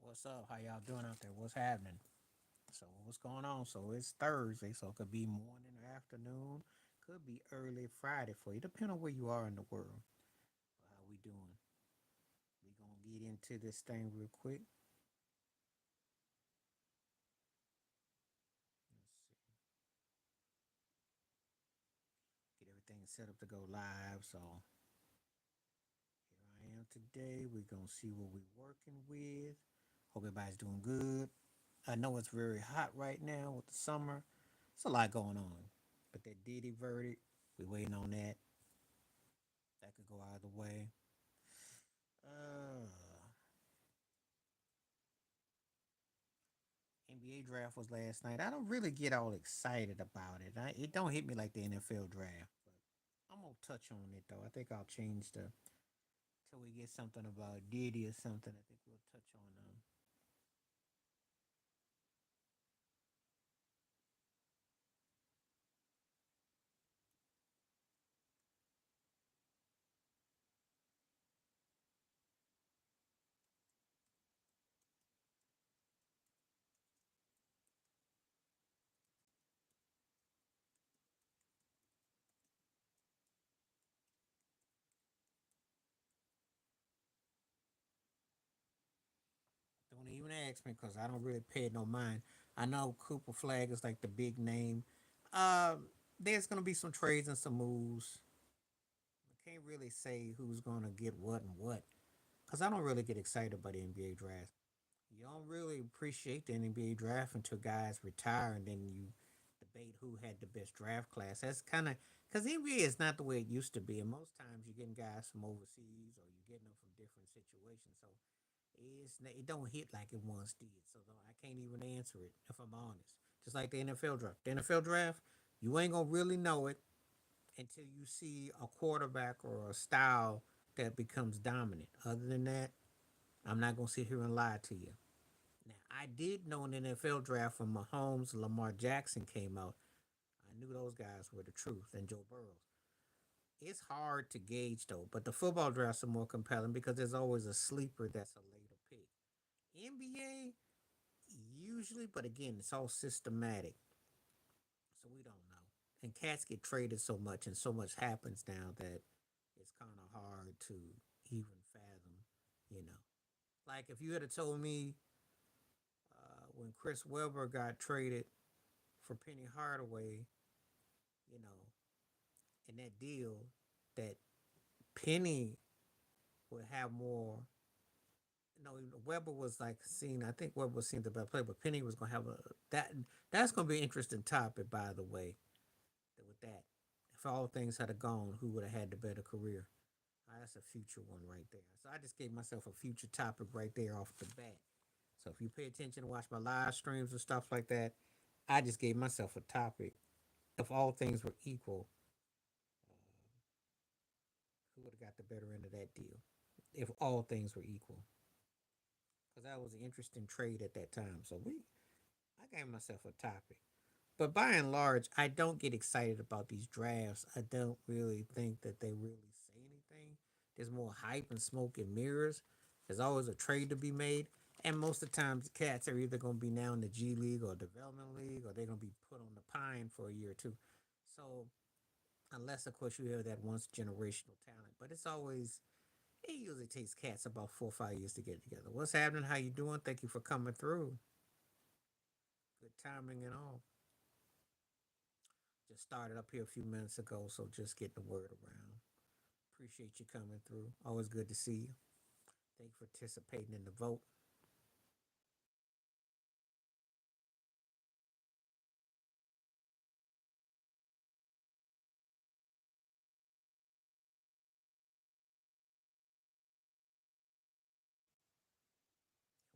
What's up? How y'all doing out there? What's happening? So what's going on? So it's Thursday, so it could be morning or afternoon, could be early Friday for you, depending on where you are in the world. How we doing? We gonna get into this thing real quick. Let's see. Get everything set up to go live. So here I am today. We're gonna see what we're working with. Hope everybody's doing good. I know it's very hot right now with the summer. It's a lot going on. But that Diddy verdict, we waiting on that. That could go either way. Uh, NBA draft was last night. I don't really get all excited about it. It don't hit me like the NFL draft, but I'm gonna touch on it though. I think I'll change the till we get something about Diddy or something. I think we'll touch on Don't even ask me because I don't really pay no mind. I know Cooper Flag is like the big name. There's gonna be some trades and some moves. I can't really say who's gonna get what and what because I don't really get excited about the NBA draft. You don't really appreciate the NBA draft until guys retire, and then you debate who had the best draft class. That's kind of because the NBA is not the way it used to be, and most times you're getting guys from overseas or you're getting them from different situations. So it don't hit like it once did. So I can't even answer it if I'm honest. Just like the NFL draft. The NFL draft, you ain't gonna really know it until you see a quarterback or a style that becomes dominant. Other than that, I'm not gonna sit here and lie to you. Now, I did know in the NFL draft when Mahomes and Lamar Jackson came out, I knew those guys were the truth, and Joe Burrow. It's hard to gauge though, but the football drafts are more compelling because there's always a sleeper that's a later pick. NBA usually, but again, it's all systematic, so we don't know. And cats get traded so much, and so much happens now that it's kind of hard to even fathom. You know, like if you had told me when Chris Webber got traded for Penny Hardaway, you know, in that deal, that Penny would have more. No, Weber was like seen. I think Weber was seen the better player, but Penny was gonna have a that. That's gonna be an interesting topic, by the way. With that, if all things had gone, who would have had the better career? That's a future one right there. So I just gave myself a future topic right there off the bat. So if you pay attention and watch my live streams and stuff like that, I just gave myself a topic. If all things were equal, who would have got the better end of that deal? If all things were equal, because that was an interesting trade at that time. I gave myself a topic. But by and large, I don't get excited about these drafts. I don't really think that they really say anything. There's more hype and smoke and mirrors. There's always a trade to be made. And most of the times, the cats are either going to be now in the G League or Development League, or they're going to be put on the pine for a year or two. So, unless, of course, you have that once generational talent. But it usually takes cats about 4 or 5 years to get together. What's happening? How you doing? Thank you for coming through. Good timing and all. Just started up here a few minutes ago, so just getting the word around. Appreciate you coming through. Always good to see you. Thank you for participating in the vote.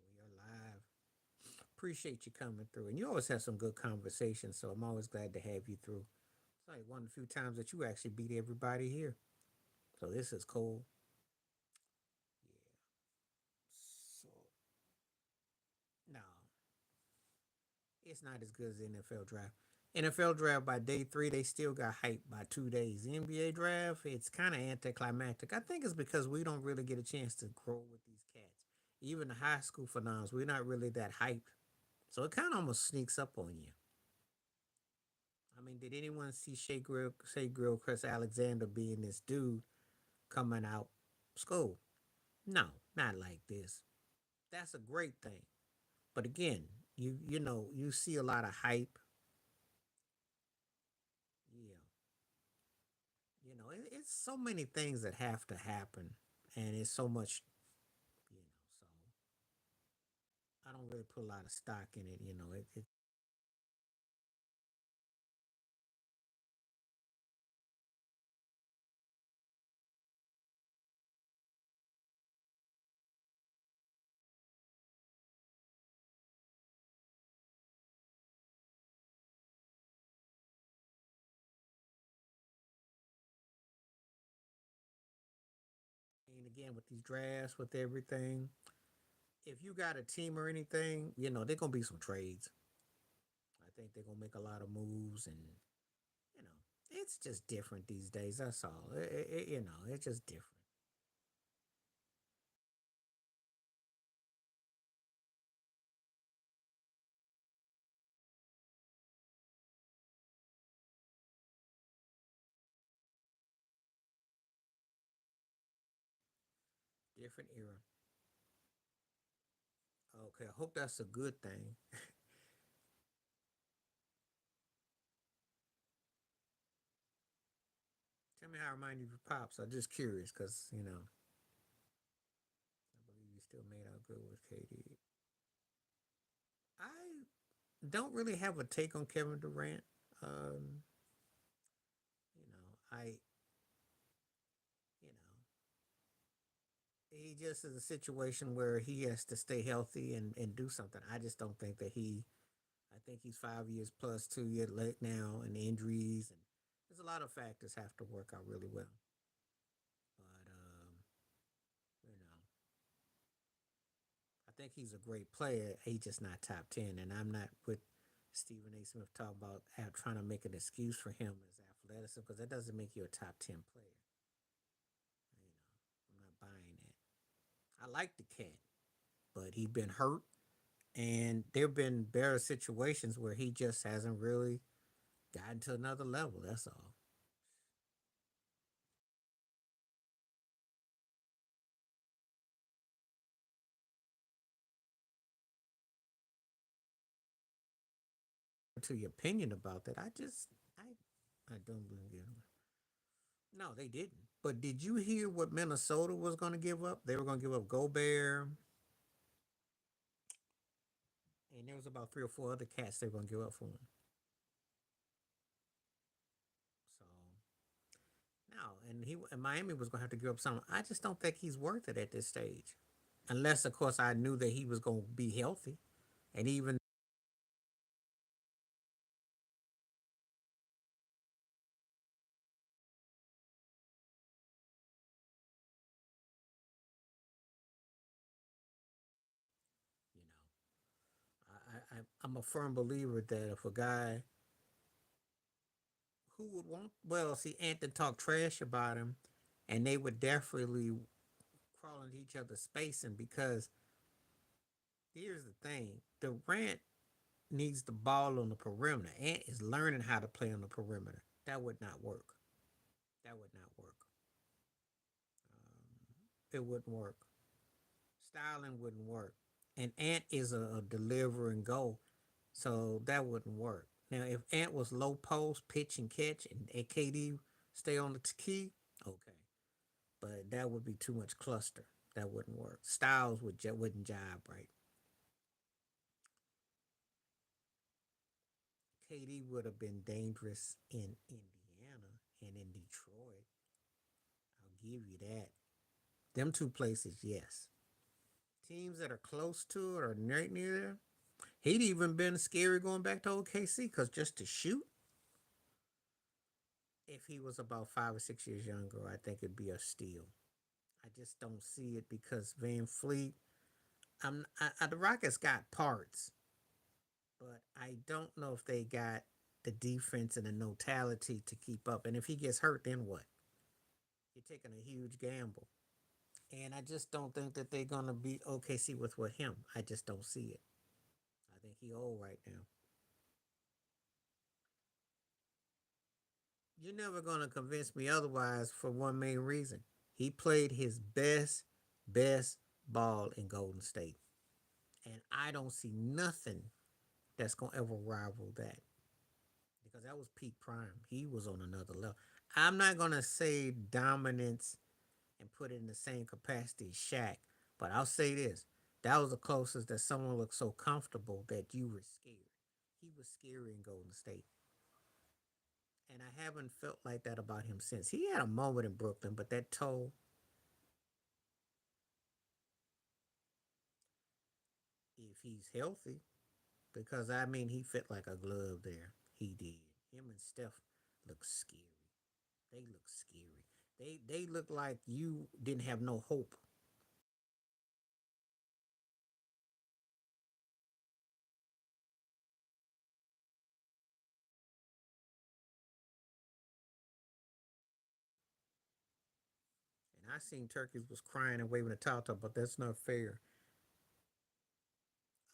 We are live. Appreciate you coming through. And you always have some good conversations, so I'm always glad to have you through. It's like one of the few times that you actually beat everybody here. So this is cool. Yeah. So no, it's not as good as the NFL draft. NFL draft by day three, they still got hyped by 2 days. The NBA draft, it's kind of anticlimactic. I think it's because we don't really get a chance to grow with these cats. Even the high school phenoms, we're not really that hyped. So it kind of almost sneaks up on you. I mean, did anyone see Shea Grill Chris Alexander being this dude coming out school? No, not like this. That's a great thing. But again, you see a lot of hype. Yeah, it's so many things that have to happen, and it's so much, you know. So I don't really put a lot of stock in it. And again, with these drafts, with everything, if you got a team or anything, they're gonna be some trades. I think they're gonna make a lot of moves, and you know, it's just different these days. That's all. It's just different. Different era. Okay, I hope that's a good thing. Tell me how I remind you of your pops. I'm just curious because I believe you still made out good with KD. I don't really have a take on Kevin Durant. Um, I you know he just is a situation where he has to stay healthy and do something. I just don't think that he. I think he's 5 years plus 2 years late now, and injuries, and there's a lot of factors have to work out really well. But you know, I think he's a great player. He's just not top 10, and I'm not with Stephen A. Smith talking about trying to make an excuse for him as athleticism because that doesn't make you a top 10 player. I'm not buying that. I like the cat, but he's been hurt, and there've been better situations where he just hasn't really gotten to another level. That's all. To your opinion about that, I don't believe it. No, they didn't. But did you hear what Minnesota was going to give up? They were going to give up Gobert, and there was about three or four other cats they were going to give up for him. So no, and Miami was going to have to give up something. I just don't think he's worth it at this stage, unless of course I knew that he was going to be healthy, and even you I'm a firm believer that if a guy who would want, well, see, Anthony talk trash about him, and they would definitely crawl into each other's space, and because here's the thing, Durant needs the ball on the perimeter. Ant is learning how to play on the perimeter. That would not work. That would not work. It wouldn't work. Styling wouldn't work. And Ant is a deliver and go, so that wouldn't work. Now, if Ant was low post, pitch and catch, and KD stay on the key, okay, but that would be too much cluster. That wouldn't work. Styles wouldn't jive right. KD would have been dangerous in Indiana and in Detroit. I'll give you that. Them two places, yes. Teams that are close to it or right near there. He'd even been scary going back to OKC because just to shoot, if he was about 5 or 6 years younger, I think it'd be a steal. I just don't see it because Van Fleet. The Rockets got parts, but I don't know if they got the defense and the notality to keep up. And if he gets hurt, then what? You're taking a huge gamble. And I just don't think that they're gonna beat OKC with him. I just don't see it. I think he old right now. You're never gonna convince me otherwise for one main reason. He played his best ball in Golden State. And I don't see nothing that's gonna ever rival that. Because that was peak prime. He was on another level. I'm not gonna say dominance and put it in the same capacity as Shaq, but I'll say this: that was the closest that someone looked so comfortable that you were scared. He was scary in Golden State, and I haven't felt like that about him since. He had a moment in Brooklyn, but that toe, if he's healthy, because I mean, he fit like a glove there. He did. Him and Steph look scary. They look scary. They look like you didn't have no hope. And I seen turkeys was crying and waving a towel, but that's not fair.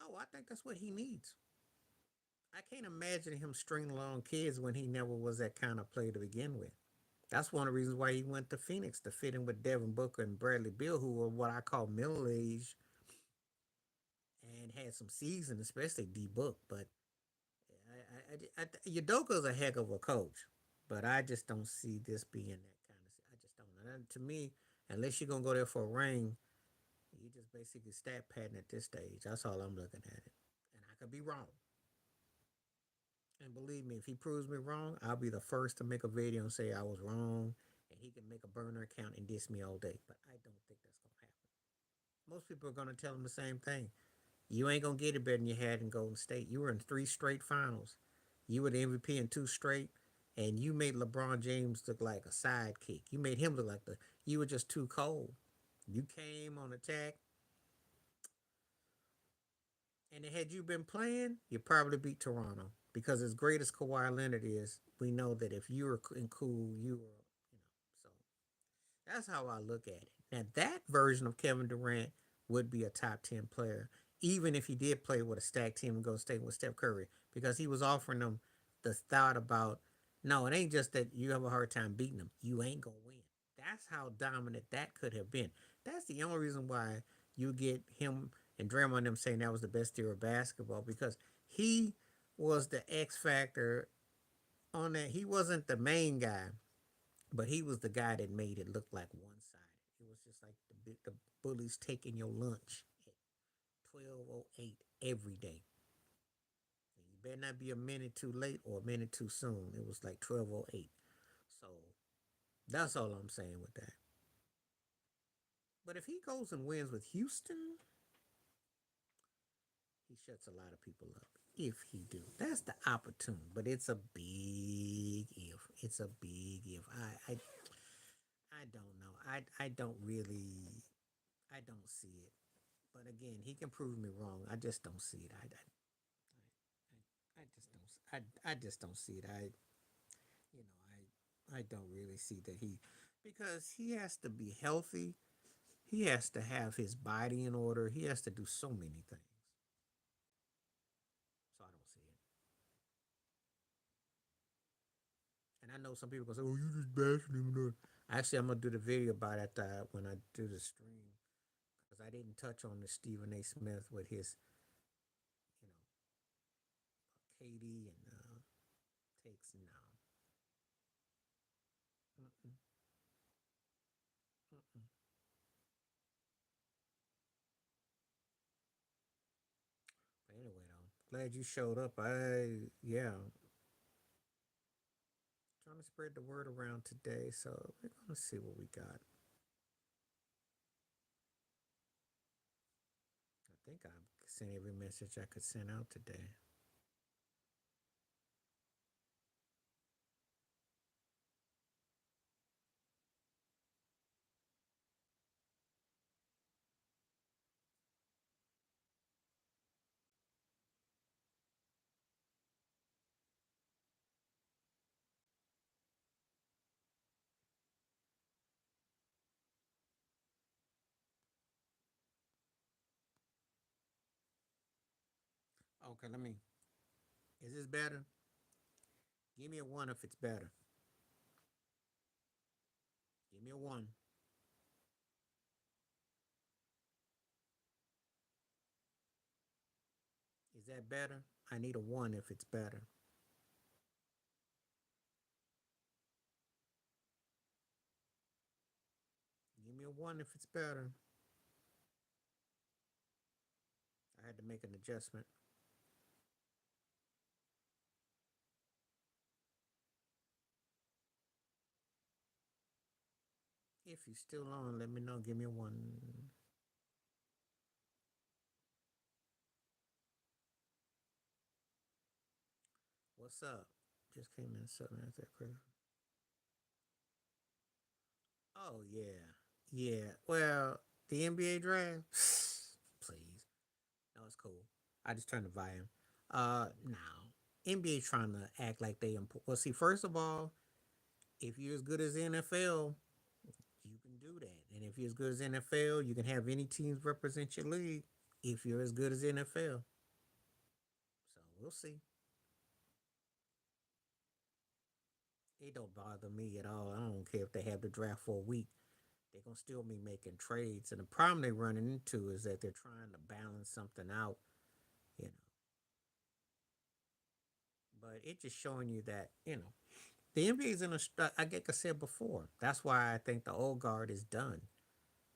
Oh, I think that's what he needs. I can't imagine him stringing along kids when he never was that kind of player to begin with. That's one of the reasons why he went to Phoenix to fit in with Devin Booker and Bradley Beal, who were what I call middle aged and had some season, especially D Book. But Udoka's a heck of a coach, but I just don't see this being that kind of. I just don't. And to me, unless you're gonna go there for a ring, you just basically stat padding at this stage. That's all I'm looking at it, and I could be wrong. And believe me, if he proves me wrong, I'll be the first to make a video and say I was wrong, and he can make a burner account and diss me all day. But I don't think that's gonna happen. Most people are gonna tell him the same thing. You ain't gonna get it better than you had in Golden State. You were in three straight finals. You were the MVP in two straight, and you made LeBron James look like a sidekick. You made him look like the you were just too cold. You came on attack, and had you been playing, you probably beat Toronto. Because as great as Kawhi Leonard is, we know that if you were in cool, you were, so that's how I look at it. Now that version of Kevin Durant would be a top 10 player, even if he did play with a stacked team and go stay with Steph Curry, because he was offering them the thought about, no, it ain't just that you have a hard time beating them. You ain't gonna win. That's how dominant that could have been. That's the only reason why you get him and Draymond them saying that was the best year of basketball, because he was the X factor on that. He wasn't the main guy, but he was the guy that made it look like one sided. It was just like the bullies taking your lunch at 12:08 every day. And you better not be a minute too late or a minute too soon. It was like 12:08. So that's all I'm saying with that. But if he goes and wins with Houston, he shuts a lot of people up. If he do, that's the opportunity. But it's a big if. It's a big if. I don't know. I don't really I don't see it. But again, he can prove me wrong. I just don't see it. I just don't. I just don't see it. I don't really see that because he has to be healthy. He has to have his body in order. He has to do so many things. So I don't see it. And I know some people gonna say, "Oh, you just bashing him." Actually, I'm gonna do the video about it when I do the stream because I didn't touch on the Stephen A. Smith with his, you know, KD and takes now. Mm-mm, mm-mm. But anyway, though, glad you showed up. Yeah, trying to spread the word around today. So we're gonna see what we got. I think I sent every message I could send out today. Okay, let me. Is this better? Give me a one if it's better. Give me a one. Is that better? I need a one if it's better. Give me a one if it's better. I had to make an adjustment. If you're still on, let me know. Give me a one. What's up? Just came in something after that. Oh yeah, yeah. Well, the NBA draft. Please, no, it's cool. I just turned the volume. Now NBA trying to act like they important. Well, see, first of all, if you're as good as the NFL, you can do that. And if you're as good as NFL, you can have any teams represent your league. If you're as good as NFL, so we'll see. It don't bother me at all. I don't care if they have the draft for a week. They're gonna still be making trades. And the problem they're running into is that they're trying to balance something out, you know. But it's just showing you that, the NBA is in a, like I said before, that's why I think the old guard is done.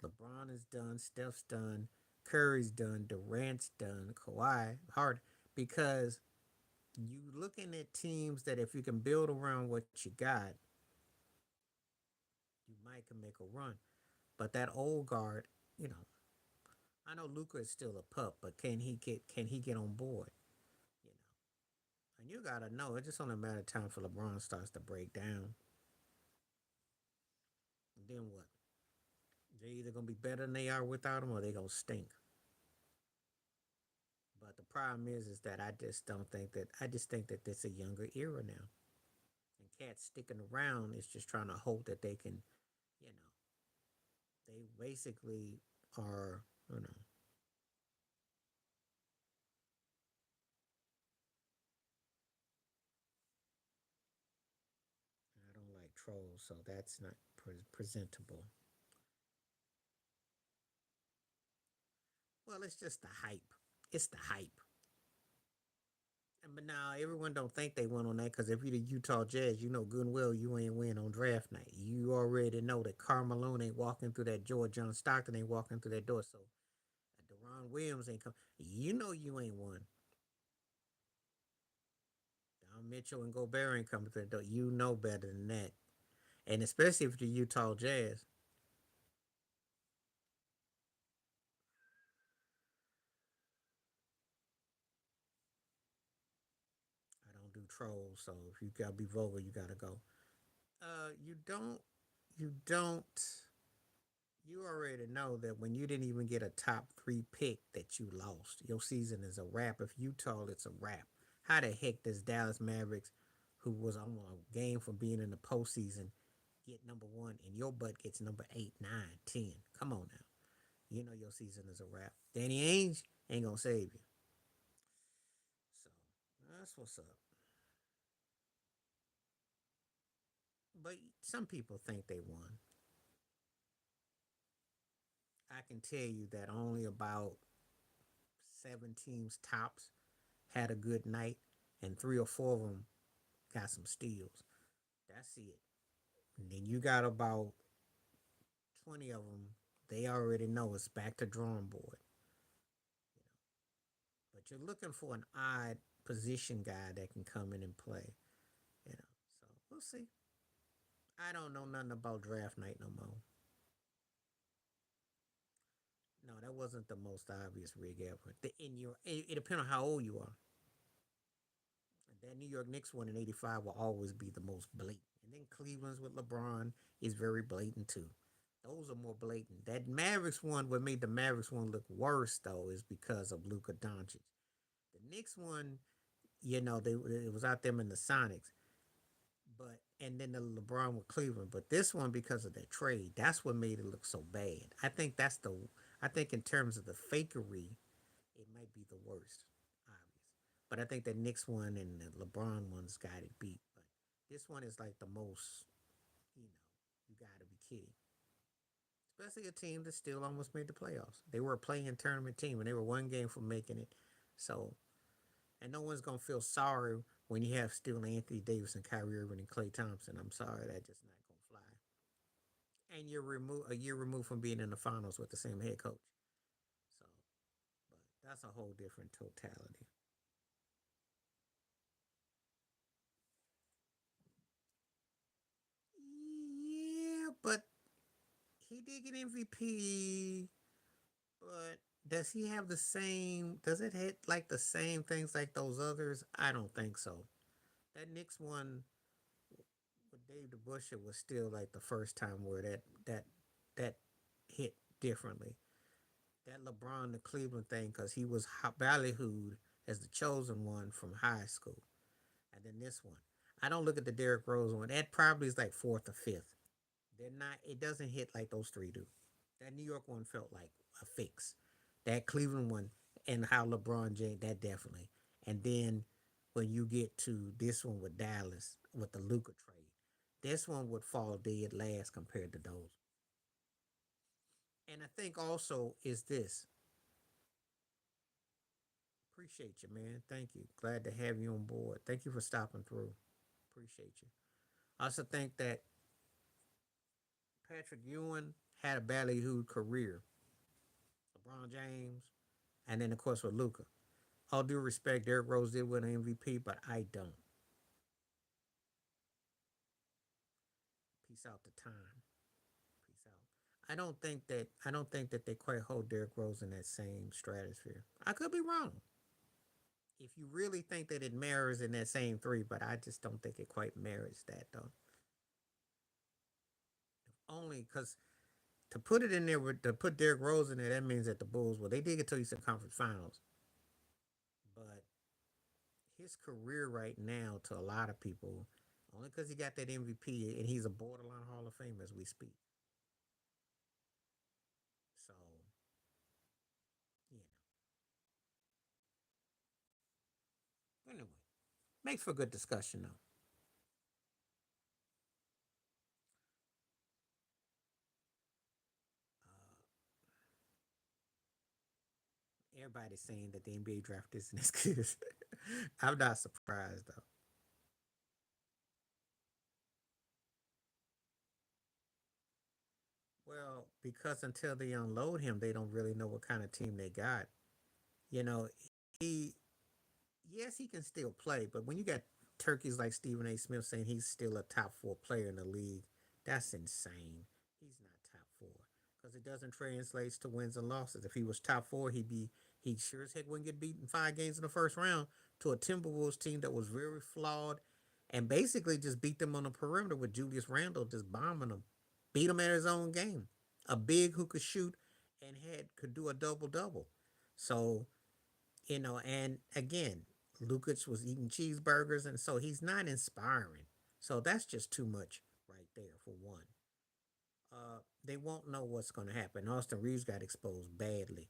LeBron is done, Steph's done, Curry's done, Durant's done, Kawhi, hard, because you looking at teams that if you can build around what you got, you might can make a run. But that old guard, you know, I know Luca is still a pup, but can he get on board? You know, and you gotta know it's just only a matter of time for LeBron starts to break down. And then what? They're either gonna be better than they are without him, or they gonna stink. But the problem is that I just think that it's a younger era now, and cats sticking around is just trying to hope that they can, you know, they basically are, I don't like trolls, so that's not presentable. Well, it's just the hype. It's the hype. But now everyone don't think they won on that because if you're the Utah Jazz, you know good and well you ain't win on draft night. You already know that Carmelo ain't walking through that door, John Stockton ain't walking through that door, so Deron Williams ain't come. You know you ain't won. Don Mitchell and Gobert ain't coming through the door. You know better than that, and especially if you're the Utah Jazz. I don't do trolls, so if you gotta be vulgar, you gotta go. You don't. You don't. You already know that when you didn't even get a top three pick, that you lost. Your season is a wrap. If Utah, it's a wrap. How the heck does Dallas Mavericks, who was on a game from being in the postseason, get number one and your butt gets number 8, 9, 10? Come on now. You know your season is a wrap. Danny Ainge ain't gonna save you. So that's what's up. But some people think they won. I can tell you that only about 7 teams tops had a good night, and 3 or 4 of them got some steals. That's it. And then you got about 20 of them. They already know it's back to drawing board. You know, but you're looking for an odd position guy that can come in and play. You know, so we'll see. I don't know nothing about draft night no more. No, that wasn't the most obvious rig ever. It depends on how old you are. That New York Knicks one in '85 will always be the most blatant. And then Cleveland's with LeBron is very blatant too. Those are more blatant. That Mavericks one, what made the Mavericks one look worse though, is because of Luka Doncic. The Knicks one, it was out them in the Sonics, but and then the LeBron with Cleveland. But this one, because of that trade, that's what made it look so bad. I think in terms of the fakery, it might be the worst, obvious. But I think the Knicks one and the LeBron one's got it beat. But this one is like the most, you know, you got to be kidding. Especially a team that still almost made the playoffs. They were a playing tournament team and they were one game from making it. So, and no one's going to feel sorry when you have still Anthony Davis and Kyrie Irving and Klay Thompson. I'm sorry, that's just not going to fly. And you're a year removed from being in the finals with the same head coach. So, but that's a whole different totality. Yeah, but he did get MVP. But does he have the same? Does it hit like the same things like those others? I don't think so. That Knicks one with Dave DeBusschere was still like the first time where that hit differently. That LeBron the Cleveland thing because he was ballyhooed as the chosen one from high school, and then this one. I don't look at the Derrick Rose one. That probably is like fourth or fifth. They're not. It doesn't hit like those three do. That New York one felt like a fix. That Cleveland one and how LeBron James, that definitely. And then when you get to this one with Dallas with the Luca trade, this one would fall dead last compared to those. And I think also is this. Appreciate you, man. Thank you. Glad to have you on board. Thank you for stopping through. Appreciate you. I also think that Patrick Ewing had a ballyhooed career. LeBron James, and then of course with Luca. All due respect, Derrick Rose did win an MVP, but I don't. Peace out to time. Peace out. I don't think that they quite hold Derrick Rose in that same stratosphere. I could be wrong. If you really think that it mirrors in that same three, but I just don't think it quite mirrors that though. Only because to put it in there with to put Derrick Rose in there, that means that the Bulls, well, they did get to Eastern Conference Finals, but his career right now to a lot of people, only because he got that MVP and he's a borderline Hall of Fame as we speak. So, you know, anyway, makes for good discussion though. Everybody's saying that the NBA draft isn't as good. I'm not surprised though. Well, because until they unload him, they don't really know what kind of team they got. You know, he yes, he can still play, but when you got turkeys like Stephen A. Smith saying he's still a top four player in the league, that's insane. He's not top four because it doesn't translate to wins and losses. If he was top four, he sure as heck wouldn't get beaten 5 games in the first round to a Timberwolves team that was very flawed and basically just beat them on the perimeter with Julius Randle just bombing them, beat him at his own game. A big who could shoot and had could do a double double. So and again, Lukic was eating cheeseburgers, and so he's not inspiring. So that's just too much right there for one. They won't know what's going to happen. Austin Reeves got exposed badly.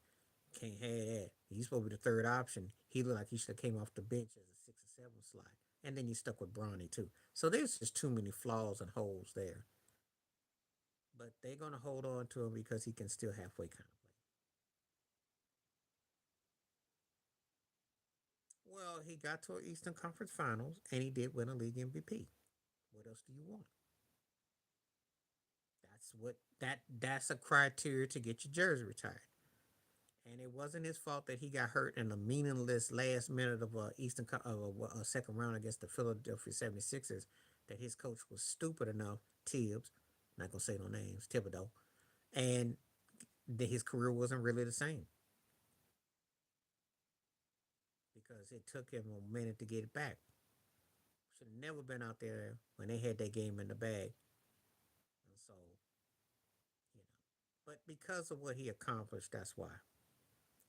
Can't have that. He's supposed to be the third option. He looked like he should have came off the bench as a 6 or 7 slot. And then you stuck with Bronny too. So there's just too many flaws and holes there. But they're gonna hold on to him because he can still halfway kind of play. Well, he got to an Eastern Conference Finals and he did win a league MVP. What else do you want? That's a criteria to get your jersey retired. And it wasn't his fault that he got hurt in a meaningless last minute of a second round against the Philadelphia 76ers that his coach was stupid enough, Tibbs, not gonna say no names, Thibodeau, and that his career wasn't really the same because it took him a minute to get it back. Should have never been out there when they had that game in the bag. And so, you know. But because of what he accomplished, that's why.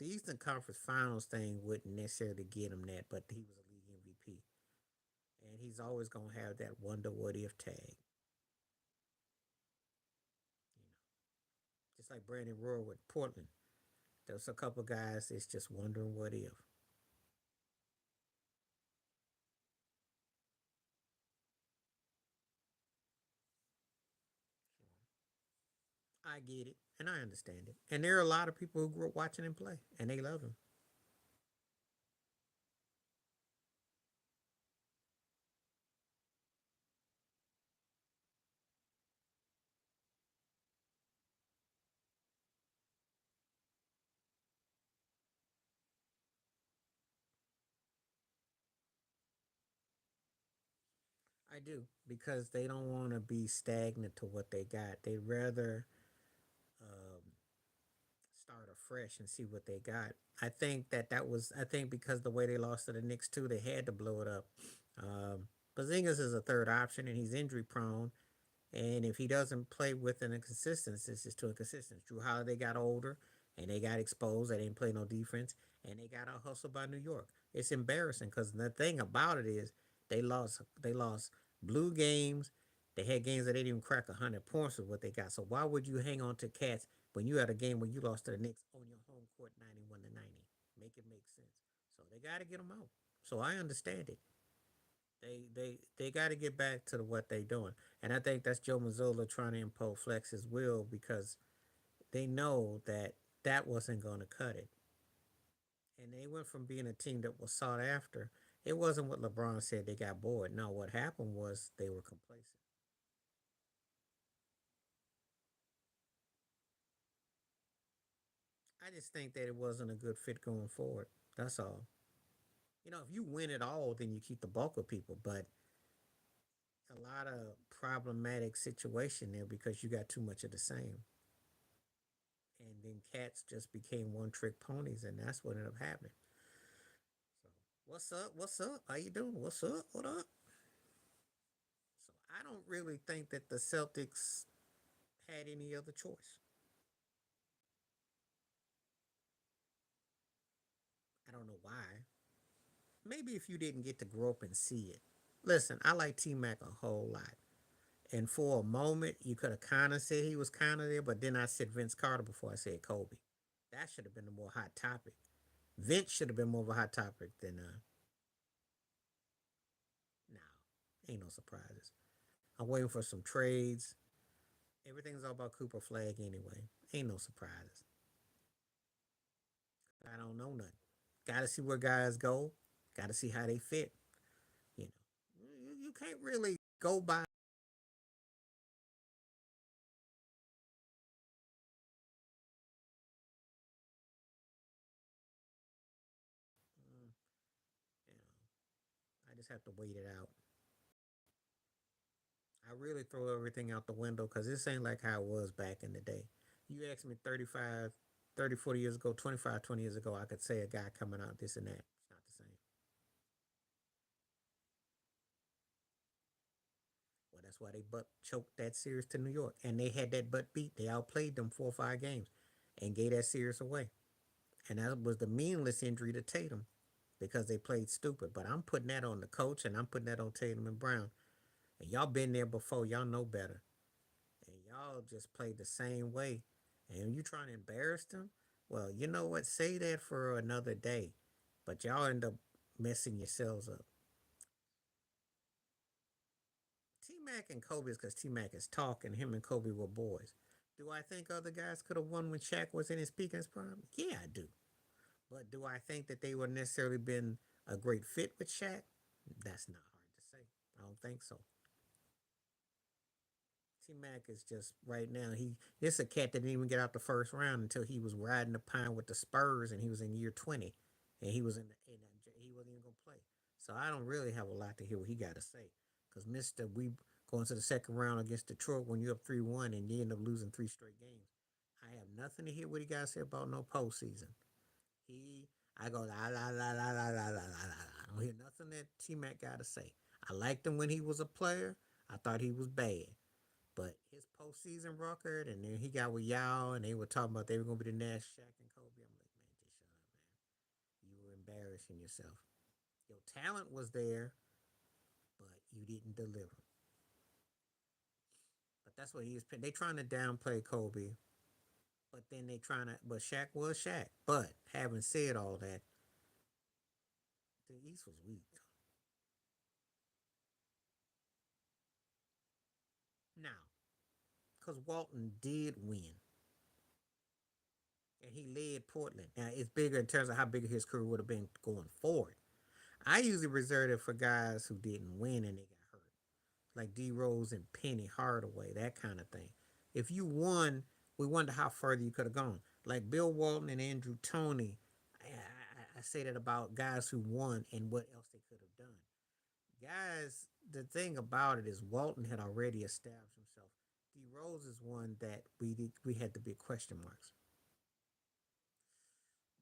The Eastern Conference Finals thing wouldn't necessarily get him that, but he was a league MVP. And he's always going to have that wonder what if tag. You know, just like Brandon Roy with Portland. There's a couple guys that's just wondering what if. I get it, and I understand it. And there are a lot of people who grew up watching him play, and they love him. I do because they don't want to be stagnant to what they got. They'd rather um, start afresh and see what they got. I think that was. I think because the way they lost to the Knicks too, they had to blow it up. Um, Porzingis is a third option, and he's injury prone. And if he doesn't play within a consistency, it's just too inconsistent. Drew Holiday got older and they got exposed. They didn't play no defense and they got out hustled by New York. It's embarrassing because the thing about it is they lost blue games. They had games that they didn't even crack 100 points with what they got. So why would you hang on to cats when you had a game where you lost to the Knicks on your home court 91-90? Make it make sense. So they got to get them out. So I understand it. They got to get back to what they doing, and I think that's Joe Mazzola trying to impose flex his will because they know that that wasn't going to cut it, and they went from being a team that was sought after. It wasn't what LeBron said they got bored. No, what happened was they were complacent. I just think that it wasn't a good fit going forward. That's all. If you win it all, then you keep the bulk of people, but a lot of problematic situation there because you got too much of the same. And then cats just became one trick ponies, and that's what ended up happening. So, what's up? What's up? How you doing? What's up? What up? So, I don't really think that the Celtics had any other choice. I don't know why. Maybe if you didn't get to grow up and see it. Listen, I like T Mac a whole lot. And for a moment, you could have kind of said he was kind of there, but then I said Vince Carter before I said Kobe. That should have been a more hot topic. Vince should have been more of a hot topic than now. Ain't no surprises. I'm waiting for some trades. Everything's all about Cooper Flag anyway. Ain't no surprises. I don't know nothing. Got to see where guys go. Got to see how they fit. You know, you can't really go by. Mm, you know, I just have to wait it out. I really throw everything out the window because this ain't like how it was back in the day. You asked me 35, 30, 40 years ago, 25, 20 years ago, I could say a guy coming out this and that. It's not the same. Well, that's why they butt choked that series to New York. And they had that butt beat. They outplayed them 4 or 5 games and gave that series away. And that was the meaningless injury to Tatum because they played stupid. But I'm putting that on the coach and I'm putting that on Tatum and Brown. And y'all been there before. Y'all know better. And y'all just played the same way. And you trying to embarrass them? Well, you know what? Say that for another day. But y'all end up messing yourselves up. T Mac and Kobe is because T Mac is talking. Him and Kobe were boys. Do I think other guys could have won when Shaq was in his peak and his prime? Yeah, I do. But do I think that they would necessarily been a great fit with Shaq? That's not hard to say. I don't think so. T Mac is just right now. This a cat that didn't even get out the first round until he was riding the pine with the Spurs and he was in year 20, and he was he wasn't even gonna play. So I don't really have a lot to hear what he got to say because Mister we going to the second round against Detroit when you're up 3-1 and you end up losing 3 straight games. I have nothing to hear what he got to say about no postseason. He I go la la la la la la la la la. I don't hear nothing that T Mac got to say. I liked him when he was a player. I thought he was bad. But his postseason record, and then he got with y'all, and they were talking about they were gonna be the next Shaq and Kobe. I'm like, man, just shut up, man. You were embarrassing yourself. Your talent was there, but you didn't deliver. But that's what he was. They trying to downplay Kobe, but then they trying to. But Shaq was Shaq. But having said all that, the East was weak. Now, because Walton did win, and he led Portland. Now it's bigger in terms of how big his career would have been going forward. I usually reserve it for guys who didn't win and they got hurt, like D Rose and Penny Hardaway, that kind of thing. If you won, we wonder how further you could have gone. Like Bill Walton and Andrew Toney, I say that about guys who won and what else they could have done. Guys, the thing about it is Walton had already established himself. D Rose is one that we had the big question marks.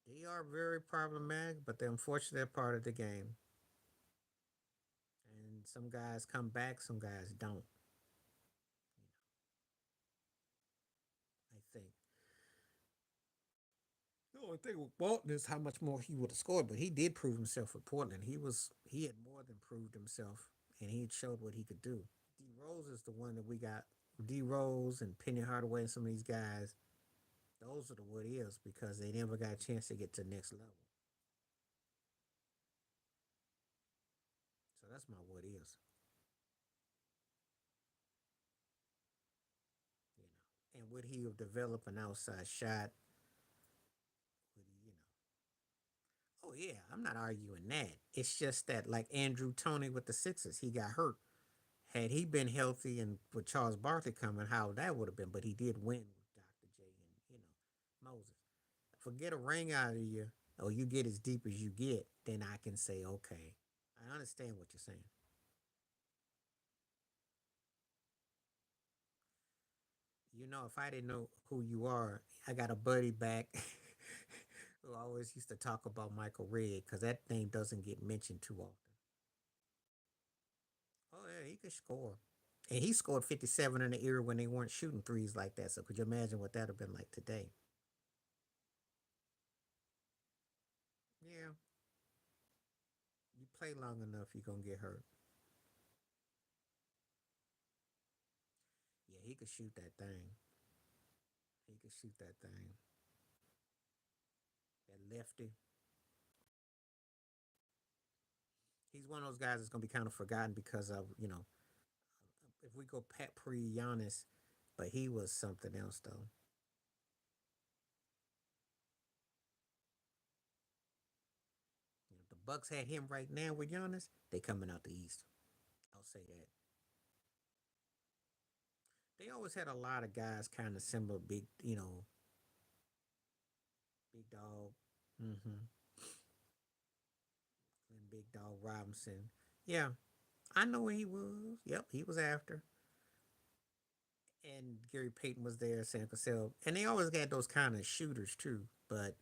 They are very problematic, but they're unfortunately part of the game. And some guys come back, some guys don't. I think the only thing with Bolton is how much more he would have scored, but he did prove himself with Portland. He had more than proved himself, and he had showed what he could do. D Rose is the one that we got. D Rose and Penny Hardaway and some of these guys. Those are the what is because they never got a chance to get to the next level. So that's my what is. You know. And would he have developed an outside shot? Would he, Oh yeah, I'm not arguing that. It's just that like Andrew Toney with the Sixers, he got hurt. Had he been healthy and with Charles Barkley coming, how that would have been. But he did win with Dr. J and Moses. Forget a ring out of you, or you get as deep as you get, then I can say okay. I understand what you're saying. If I didn't know who you are, I got a buddy back who always used to talk about Michael Redd because that name doesn't get mentioned too often. Oh yeah, he could score. And he scored 57 in the era when they weren't shooting threes like that. So could you imagine what that'd have been like today? Yeah, you play long enough, you're gonna get hurt. Yeah, he could shoot that thing. He could shoot that thing. That lefty. He's one of those guys that's gonna be kind of forgotten because of if we go Pat pre Giannis, but he was something else though. The Bucks had him right now with Giannis. They coming out the East. I'll say that. They always had a lot of guys kind of similar, big, big dog. Mm-hmm. And Big Dog Robinson. Yeah, I know where he was. Yep, he was after. And Gary Payton was there, Sam Cassell. And they always got those kind of shooters too. But,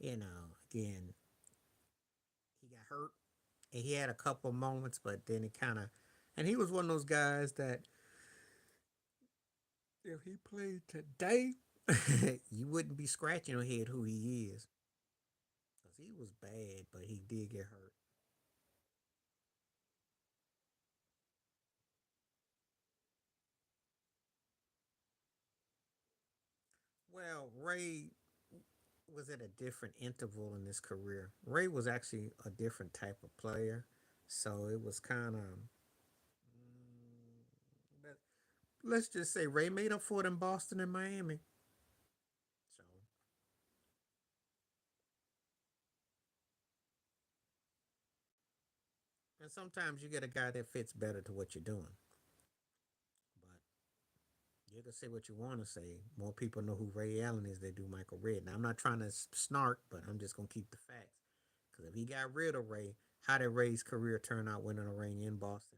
again, he got hurt. And he had a couple moments, but then it kind of. And he was one of those guys that if he played today, you wouldn't be scratching your head who he is. Because he was bad, but he did get hurt. Well, Ray was at a different interval in his career. Ray was actually a different type of player. So it was kind of. But let's just say Ray made up for it in Boston and Miami. So, and sometimes you get a guy that fits better to what you're doing. But you can say what you want to say. More people know who Ray Allen is. They do Michael Redd. Now I'm not trying to snark, but I'm just gonna keep the facts. Because if he got rid of Ray, how did Ray's career turn out winning a ring in Boston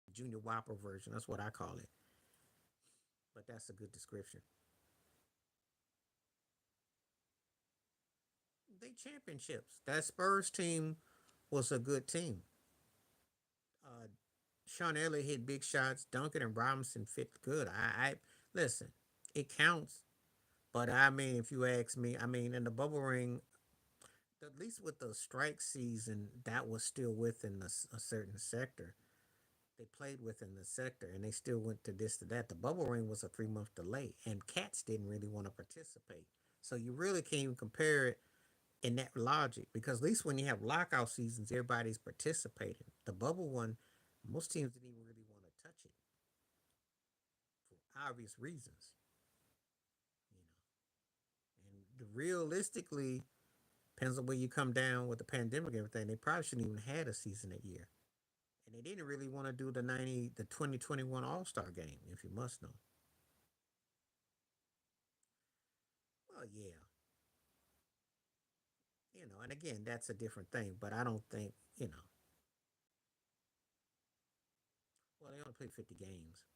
and Junior Whopper version? That's what I call it. But that's a good description. They championships. That Spurs team was a good team. Uh, Sean Elliott hit big shots. Duncan and Robinson fit good. I listen. It counts. But I mean, if you ask me, I mean, in the bubble ring, at least with the strike season, that was still within a certain sector. they played within the sector and they still went to this to that. The bubble ring was a 3 month delay, and cats didn't really want to participate. So you really can't even compare it in that logic because at least when you have lockout seasons, everybody's participating. The bubble one, most teams didn't even really want to touch it for obvious reasons, you know. And realistically, depends on where you come down with the pandemic and everything. They probably shouldn't even had a season that year, and they didn't really want to do the 2021 All Star game, if you must know. Well, yeah, and again, that's a different thing. But I don't think Well, they only played 50 games, so.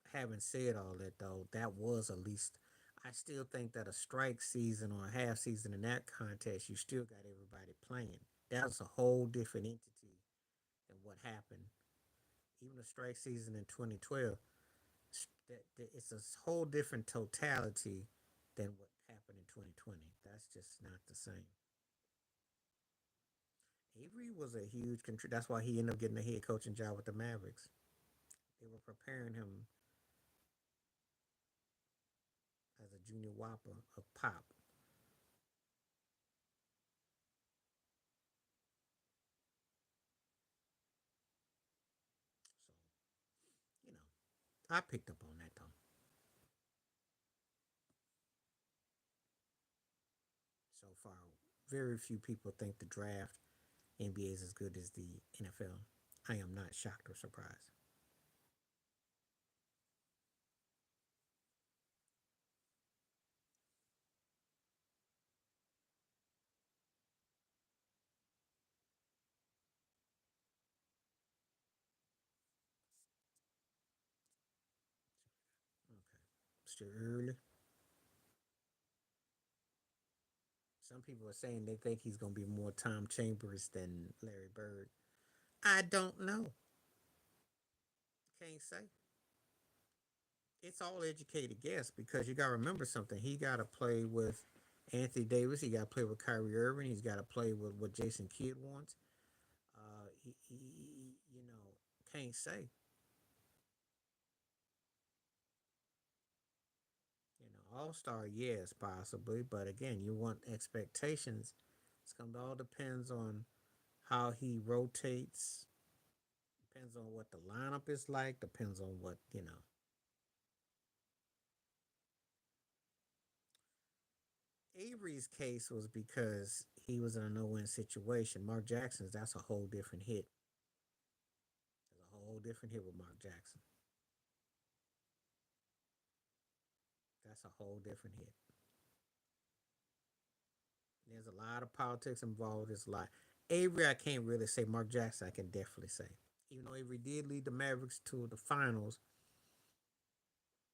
But having said all that, though, that was at least. I still think that a strike season or a half season in that contest, you still got everybody playing. That's a whole different entity than what happened. Even a strike season in 2012, it's a whole different totality than what happened in 2020. That's just not the same. Avery was a huge contributor. That's why he ended up getting a head coaching job with the Mavericks. They were preparing him as a junior whopper of pop. So, you know, I picked up on that though. So far, very few people think the draft NBA is as good as the NFL. I am not shocked or surprised. Okay. Still early. Some people are saying they think he's going to be more Tom Chambers than Larry Bird. I don't know. Can't say. It's all educated guess because you got to remember something. He got to play with Anthony Davis. He got to play with Kyrie Irving. He's got to play with what Jason Kidd wants. Can't say. All star, yes, possibly, but again, you want expectations. It's gonna all depends on how he rotates. Depends on what the lineup is like. Depends on what. Avery's case was because he was in a no-win situation. Mark Jackson's that's a whole different hit. There's a whole different hit with Mark Jackson. That's a whole different hit. There's a lot of politics involved. There's a lot. Avery, I can't really say. Mark Jackson, I can definitely say. Even though Avery did lead the Mavericks to the finals,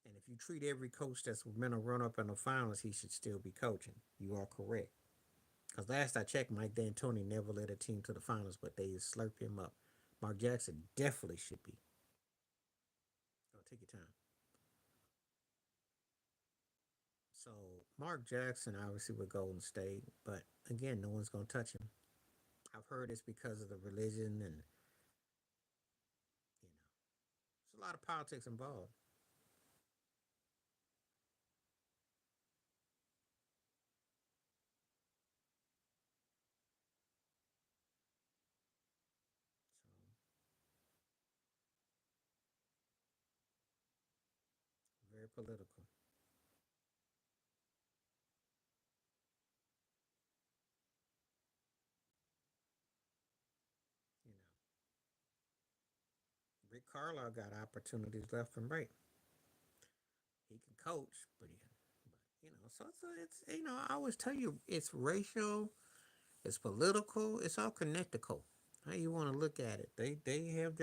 and if you treat every coach that's been a run up in the finals, he should still be coaching. You are correct. Because last I checked, Mike D'Antoni never led a team to the finals, but they slurped him up. Mark Jackson definitely should be. Oh, take your time. So Mark Jackson obviously with Golden State, but again, no one's gonna touch him. I've heard it's because of the religion and you know, there's a lot of politics involved. So very political. You know, Rick Carlisle got opportunities left and right. He can coach, so it's I always tell you it's racial, it's political, it's all connectical. How you want to look at it? They have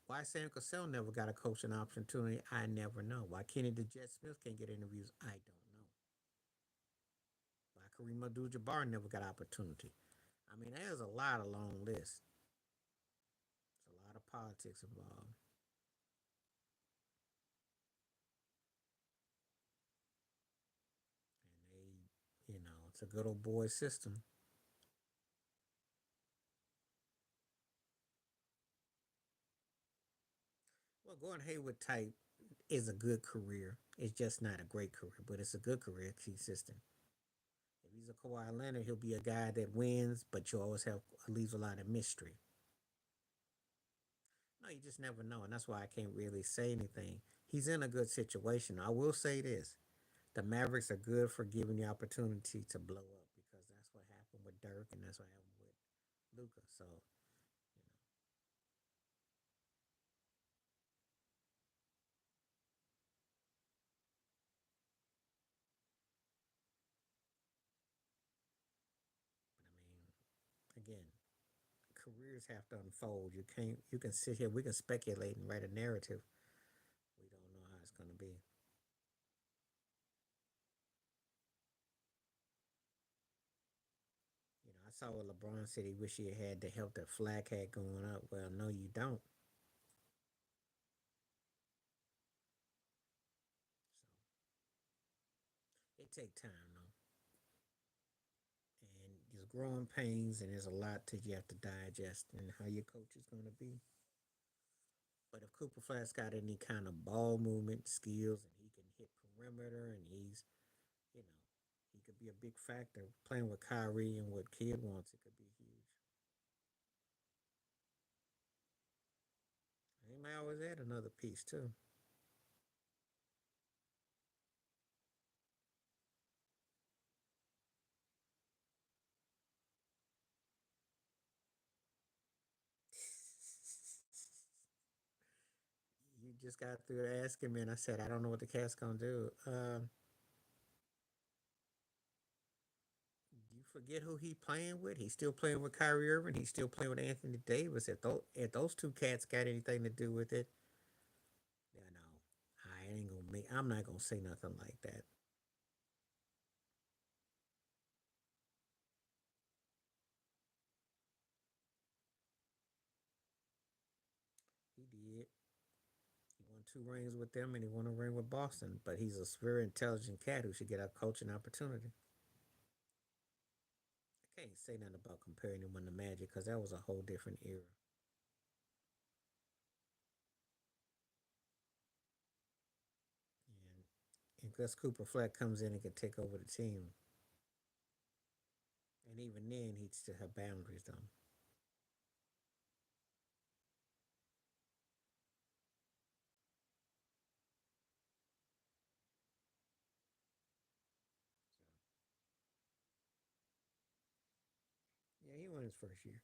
why Sam Cassell never got a coaching opportunity. I never know. Why Kenny the Jet Smith can't get interviews. I don't know. Why Kareem Abdul-Jabbar never got opportunity. I mean, there's a lot of long list. There's a lot of politics involved, and it's a good old boy system. Well, Gordon Hayward type is a good career. It's just not a great career, but it's a good career, consistent. If he's a Kawhi Leonard, he'll be a guy that wins, but you always have leaves a lot of mystery. No, you just never know, and that's why I can't really say anything. He's in a good situation. I will say this: the Mavericks are good for giving the opportunity to blow up because that's what happened with Dirk, and that's what happened with Luca. So but I mean, again, careers have to unfold. You can't. You can sit here. We can speculate and write a narrative. We don't know how it's going to be. I saw what LeBron said. He wish he had the help that Flag had going up. Well, no, you don't. So it take time though, and there's growing pains, and there's a lot that you have to digest, and how your coach is going to be. But if Cooper Flash got any kind of ball movement skills, and he can hit perimeter, and you know, he could be a big factor playing with Kyrie and what Kid wants. It could be huge. He might always add another piece too. You just got through asking me, and I said I don't know what the cat's gonna do. You forget who he playing with? He's still playing with Kyrie Irving. He's still playing with Anthony Davis. If those two cats got anything to do with it, yeah, no, I ain't gonna make. I'm not gonna say nothing like that. He did. He won two rings with them, and he won a ring with Boston. But he's a very intelligent cat who should get a coaching opportunity. I can't say nothing about comparing him to Magic because that was a whole different era. And and Gus Cooper Flat comes in and can take over the team. And even then, he'd still have boundaries, though. Yeah, he won his first year.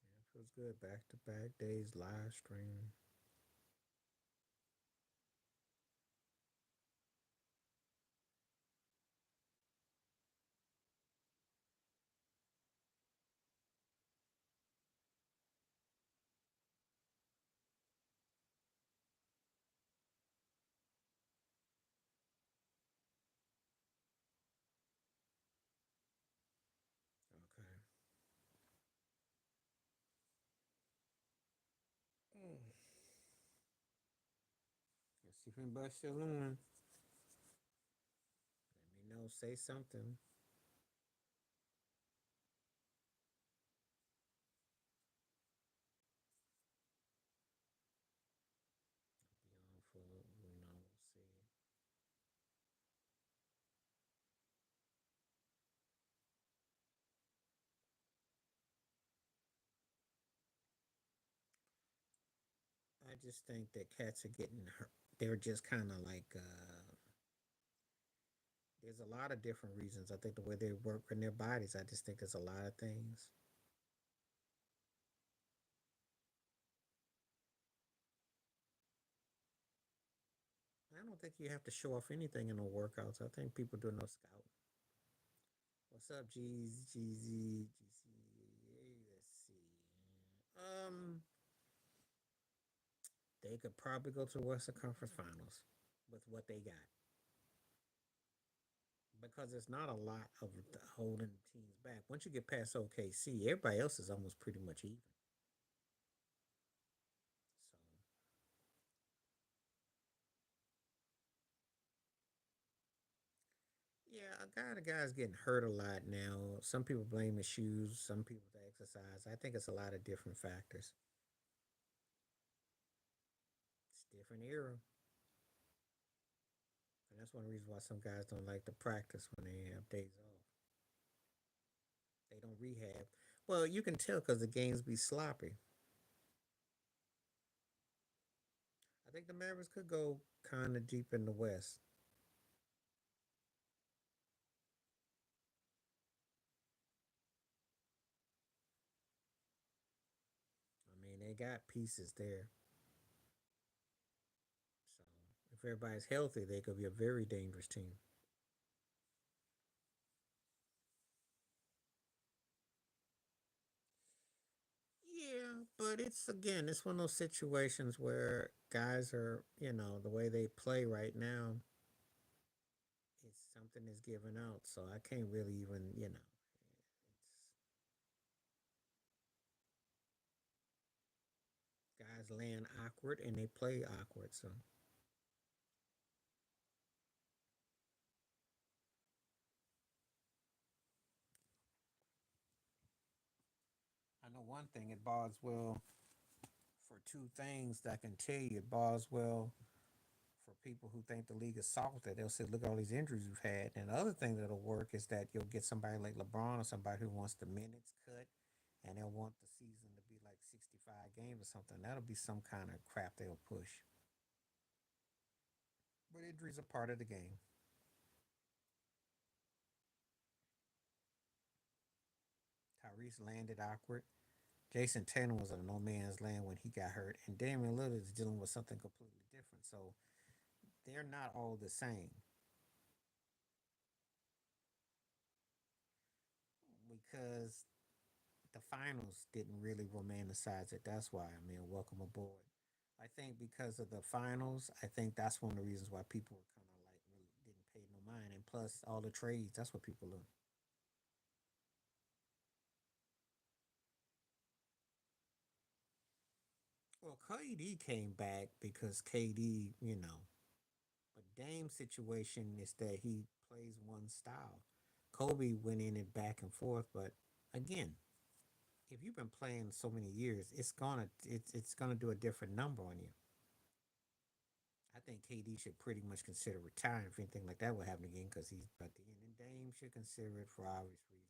Yeah, it feels good. Back to back days, live stream. Okay. Mm. Let's see if anybody's still on. Let me know. Say something. Be on for we'll see. I just think that cats are getting hurt. They're just kind of like there's a lot of different reasons. I think the way they work in their bodies. I just think there's a lot of things. I don't think you have to show off anything in the workouts. I think people do no scout. What's up, GZ? Let's see. They could probably go to the Western Conference Finals with what they got. because it's not a lot of holding teams back. Once you get past OKC, everybody else is almost pretty much even. So yeah, a guy's getting hurt a lot now. Some people blame the shoes, some people the exercise. I think it's a lot of different factors. It's a different era. And that's one reason why some guys don't like to practice when they have days off. They don't rehab. Well, you can tell because the games be sloppy. I think the Mavericks could go kind of deep in the West. I mean, they got pieces there. So if everybody's healthy, they could be a very dangerous team. Yeah, but it's again, it's one of those situations where guys are, the way they play right now, it's something is given out. So I can't really even, it's guys land awkward and they play awkward. So I know one thing, it bodes well for two things that I can tell you. It bodes well for people who think the league is salted. They'll say, look at all these injuries we've had. And the other thing that'll work is that you'll get somebody like LeBron or somebody who wants the minutes cut and they'll want the season to be like 65 games or something. That'll be some kind of crap they'll push. But injuries are part of the game. Tyrese landed awkward. Jason Tatum was a no man's land when he got hurt. And Damian Lillard is dealing with something completely different. So they're not all the same because the finals didn't really romanticize it. That's why. I mean, welcome aboard. I think because of the finals, I think that's one of the reasons why people were kind of like really didn't pay no mind. And plus, all the trades, that's what people look. Well, KD came back because KD, but Dame's situation is that he plays one style. Kobe went in it back and forth, but again, if you've been playing so many years, it's gonna do a different number on you. I think KD should pretty much consider retiring if anything like that would happen again because he's at the end. And Dame should consider it for obvious reasons.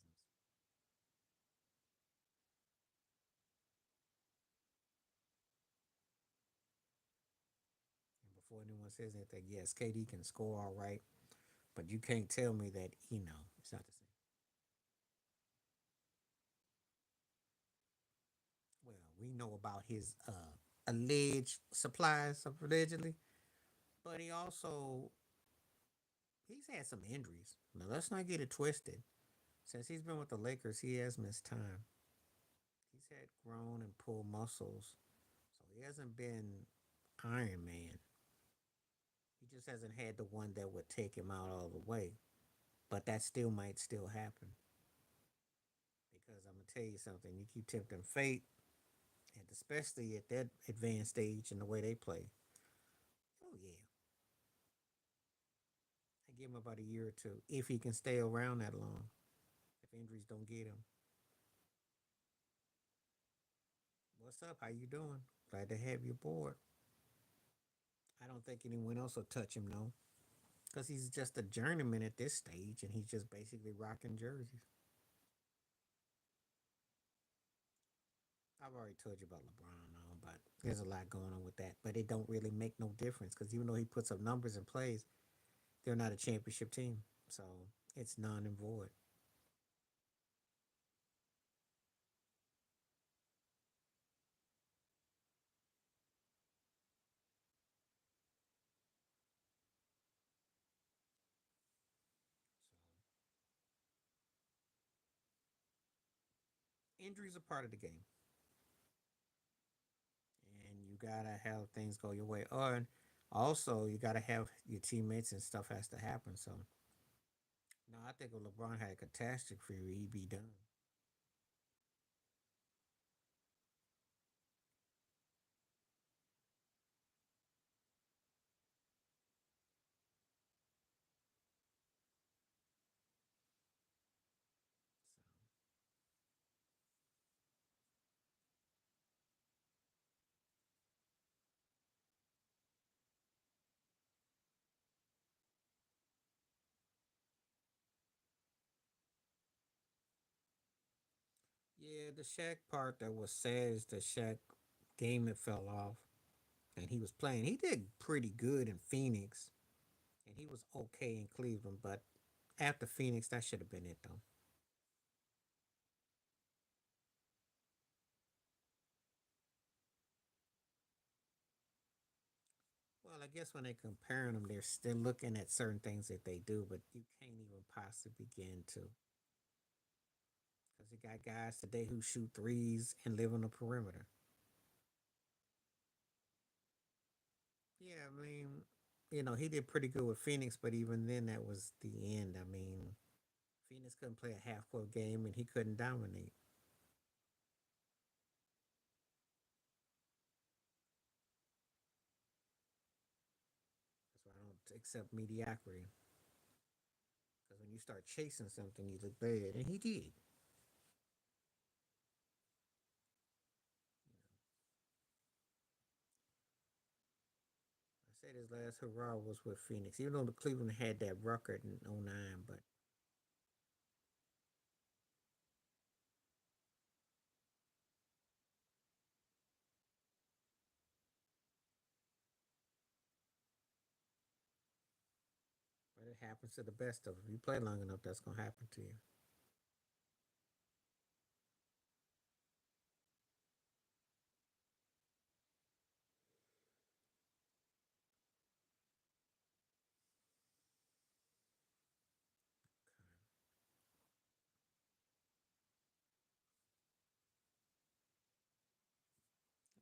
And before anyone says anything, yes, KD can score all right, but you can't tell me that, it's not the same. Well, we know about his alleged supplies of allegedly, but he's had some injuries. Now let's not get it twisted. Since he's been with the Lakers, he has missed time. He's had grown and pulled muscles, so he hasn't been Iron Man. He just hasn't had the one that would take him out all the way. But that still might still happen. Because I'm gonna tell you something, you keep tempting fate, and especially at that advanced age and the way they play. Oh yeah. I give him about a year or two. If he can stay around that long. If injuries don't get him. What's up? How you doing? Glad to have you aboard. I don't think anyone else will touch him though. Because he's just a journeyman at this stage and he's just basically rocking jerseys. I've already told you about LeBron now, but there's a lot going on with that. But it don't really make no difference because even though he puts up numbers and plays, they're not a championship team. So it's non and void. So injuries are part of the game. And you gotta have things go your way. Or also you gotta have your teammates and stuff has to happen. So No, I think if LeBron had a catastrophe, he'd be done. So, yeah, the Shaq part that was sad is the Shaq game that fell off, and he was playing. He did pretty good in Phoenix, and he was okay in Cleveland, but after Phoenix, that should have been it though. Well, I guess when they're comparing them, they're still looking at certain things that they do, but you can't even possibly begin to. Because you got guys today who shoot threes and live on the perimeter. Yeah, I mean, he did pretty good with Phoenix, but even then, that was the end. I mean, Phoenix couldn't play a half court game and he couldn't dominate. That's why I don't accept mediocrity. Because when you start chasing something, you look bad. And he did. I said his last hurrah was with Phoenix, even though the Cleveland had that record in '09, but it happens to the best of them. You play long enough, that's going to happen to you.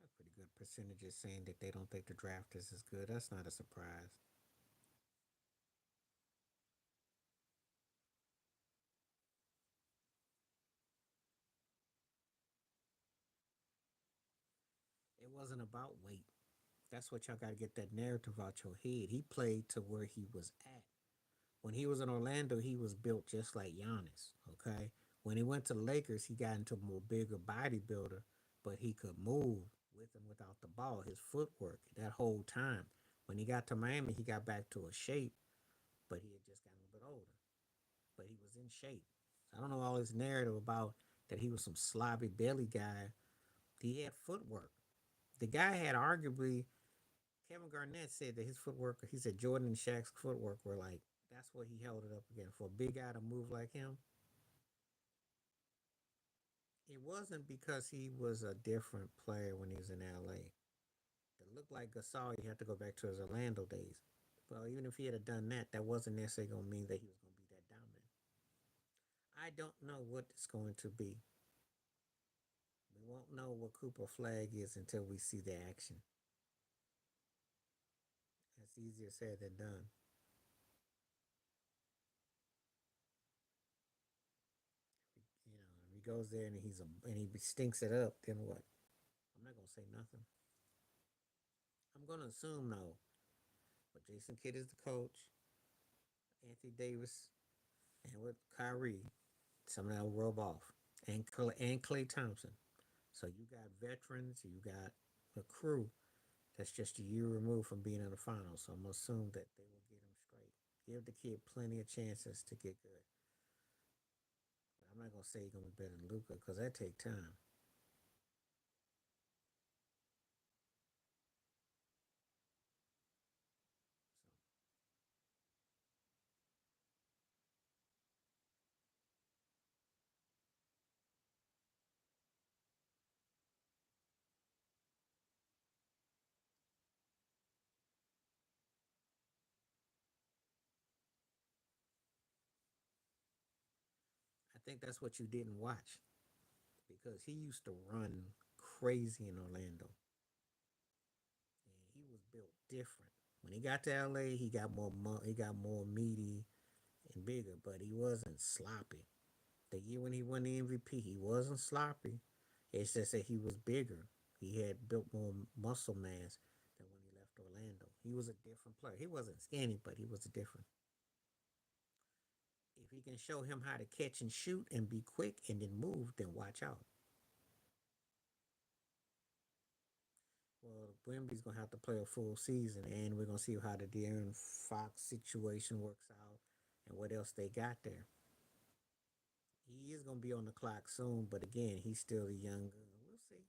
A pretty good percentages saying that they don't think the draft is as good. That's not a surprise. It wasn't about weight. That's what y'all got to get that narrative out your head. He played to where he was at. When he was in Orlando, he was built just like Giannis. Okay. When he went to the Lakers, he got into a more bigger bodybuilder, but he could move with and without the ball. His footwork that whole time. When he got to Miami, he got back to a shape, but he had just gotten a little bit older. But he was in shape. So I don't know all his narrative about that he was some sloppy belly guy. He had footwork. The guy had arguably Kevin Garnett said that his footwork, he said Jordan and Shaq's footwork were like, that's what he held it up again. For a big guy to move like him, it wasn't because he was a different player when he was in LA. It looked like Gasol, you have to go back to his Orlando days. Well, even if he had done that, that wasn't necessarily going to mean that he was going to be that dominant. I don't know what it's going to be. We won't know what Cooper Flag is until we see the action. That's easier said than done. If he goes there and he stinks it up, then what? I'm not gonna say nothing. I'm gonna assume no. But Jason Kidd is the coach. Anthony Davis and with Kyrie, some of that will rub off, and Clay Thompson. So you got veterans. You got a crew that's just a year removed from being in the finals. So I'm gonna assume that they will get him straight. Give the kid plenty of chances to get good. But I'm not gonna say he's gonna be better than Luca because that take time. I think that's what you didn't watch because he used to run crazy in Orlando. And he was built different. When he got to LA, he got more meaty, and bigger, but he wasn't sloppy. The year when he won the MVP, he wasn't sloppy. It's just that he was bigger. He had built more muscle mass than when he left Orlando. He was a different player. He wasn't skinny, but he was a different. If he can show him how to catch and shoot and be quick and then move, then watch out. Well, Wemby's gonna have to play a full season, and we're gonna see how the De'Aaron Fox situation works out and what else they got there. He is gonna be on the clock soon, but again, he's still a young gun. We'll see.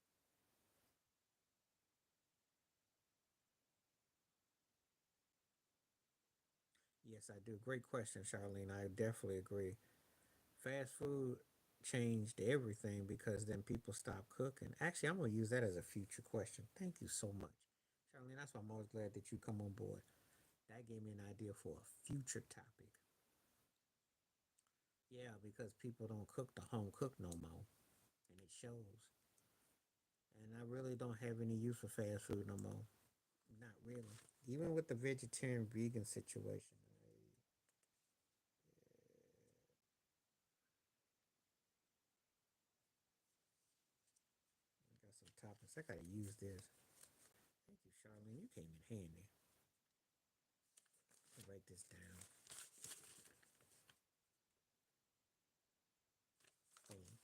Yes, I do. Great question, Charlene. I definitely agree. Fast food changed everything because then people stopped cooking. Actually, I'm gonna use that as a future question. Thank you so much, Charlene. That's why I'm always glad that you come on board. That gave me an idea for a future topic. Yeah, because people don't cook the home cook no more, and it shows. And I really don't have any use for fast food no more. Not really. Even with the vegetarian vegan situation, I got some topics. I gotta use this. Thank you, Charlene. You came in handy. I'll write this down. Hold on.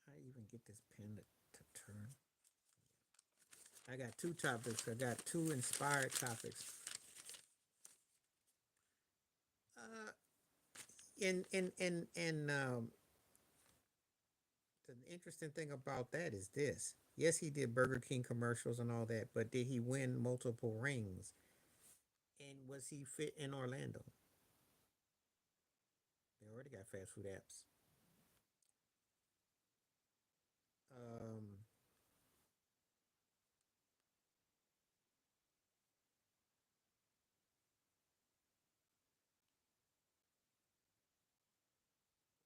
Can I even get this pen to turn? I got two topics. I got two inspired topics. Uh, and the interesting thing about that is this. Yes, he did Burger King commercials and all that, but did he win multiple rings? And was he fit in Orlando? They already got fast food apps. Um,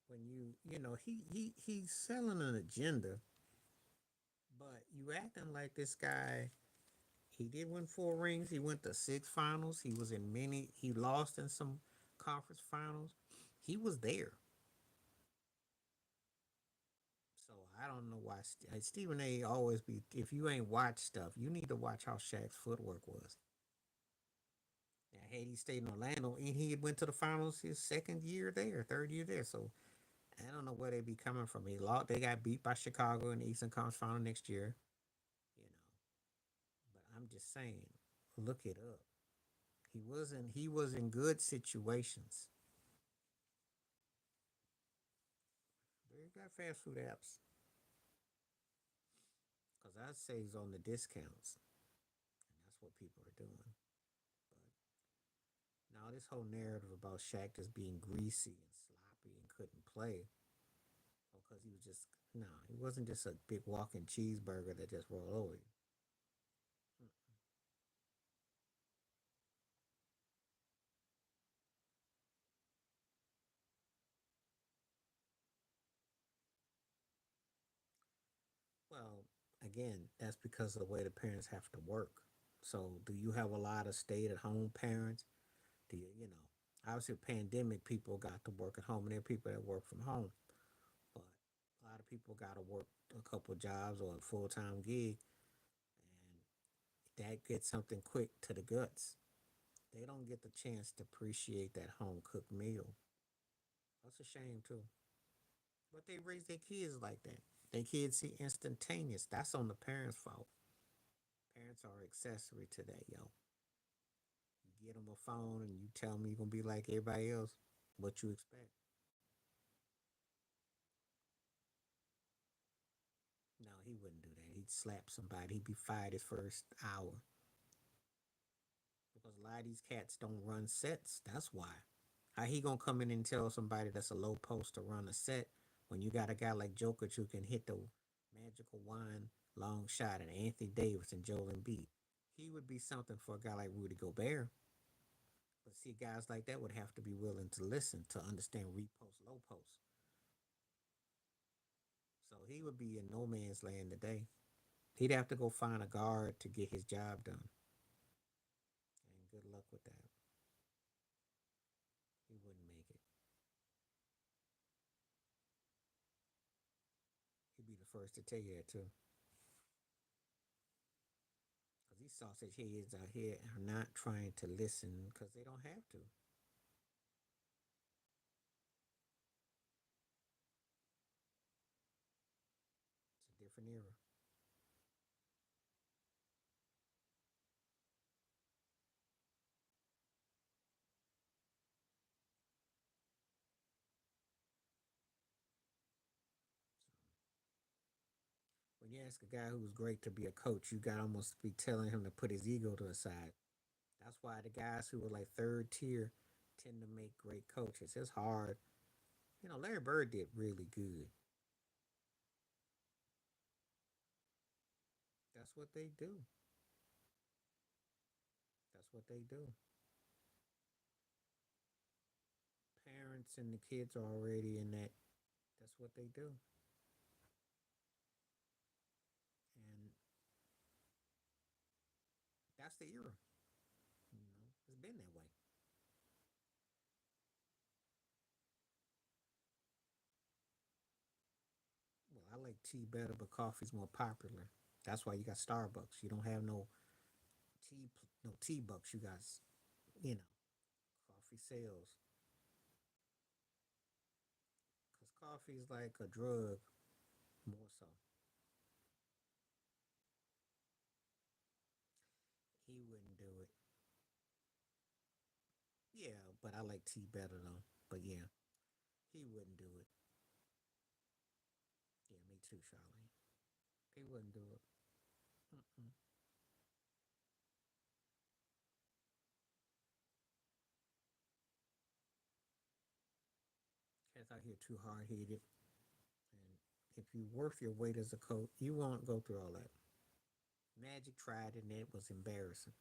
when he's selling an agenda, but you acting like this guy. He did win four rings. He went to six finals. He was in many. He lost in some conference finals. He was there. So I don't know why Stephen A. always be. If you ain't watched stuff, you need to watch how Shaq's footwork was. Now, had he stayed in Orlando and he went to the finals his second year there, third year there. So I don't know where they be coming from. He lost. They got beat by Chicago in the Eastern Conference Final next year. You know, but I'm just saying, look it up. He wasn't. He was in good situations. They got fast food apps because I say he's on the discounts, and that's what people are doing. But now this whole narrative about Shaq just being greasy and sloppy and couldn't play because he was just no, he wasn't just a big walking cheeseburger that just rolled over you. Well, again, that's because of the way the parents have to work. So, do you have a lot of stay-at-home parents? Do obviously, pandemic people got to work at home, and there are people that work from home. But a lot of people got to work a couple jobs or a full-time gig, and that gets something quick to the guts. They don't get the chance to appreciate that home cooked meal. That's a shame too. But they raise their kids like that. Their kids see instantaneous. That's on the parents' fault. Parents are accessory to that, yo. You get them a phone and you tell them you're gonna be like everybody else. What you expect? No, he wouldn't do that. He'd slap somebody. He'd be fired his first hour because a lot of these cats don't run sets. That's why. How he gonna come in and tell somebody that's a low post to run a set when you got a guy like Joker who can hit the magical wine long shot and Anthony Davis and Joel Embiid? He would be something for a guy like Rudy Gobert. But see, guys like that would have to be willing to listen to understand repost, low post. So he would be in no man's land today. He'd have to go find a guard to get his job done. And good luck with that. He wouldn't make first to tell you that too. Because these sausage heads out here are not trying to listen because they don't have to. It's a different era. When you ask a guy who's great to be a coach, you got to almost be telling him to put his ego to the side. That's why the guys who are like third tier tend to make great coaches. It's hard. You know, Larry Bird did really good. That's what they do. That's what they do. Parents and the kids are already in that. That's what they do. And that's the era. You know, it's been that way. Well, I like tea better, but coffee's more popular. That's why you got Starbucks. You don't have no tea bucks. You got, you know, coffee sales. Cause coffee is like a drug, more so. He wouldn't do it. Yeah, but I like tea better though. But yeah, he wouldn't do it. Yeah, me too, Charlie. He wouldn't do it. Mm-mm. Cats out here too hard headed, and if you worth your weight as a coach, you won't go through all that. Magic tried it and it was embarrassing.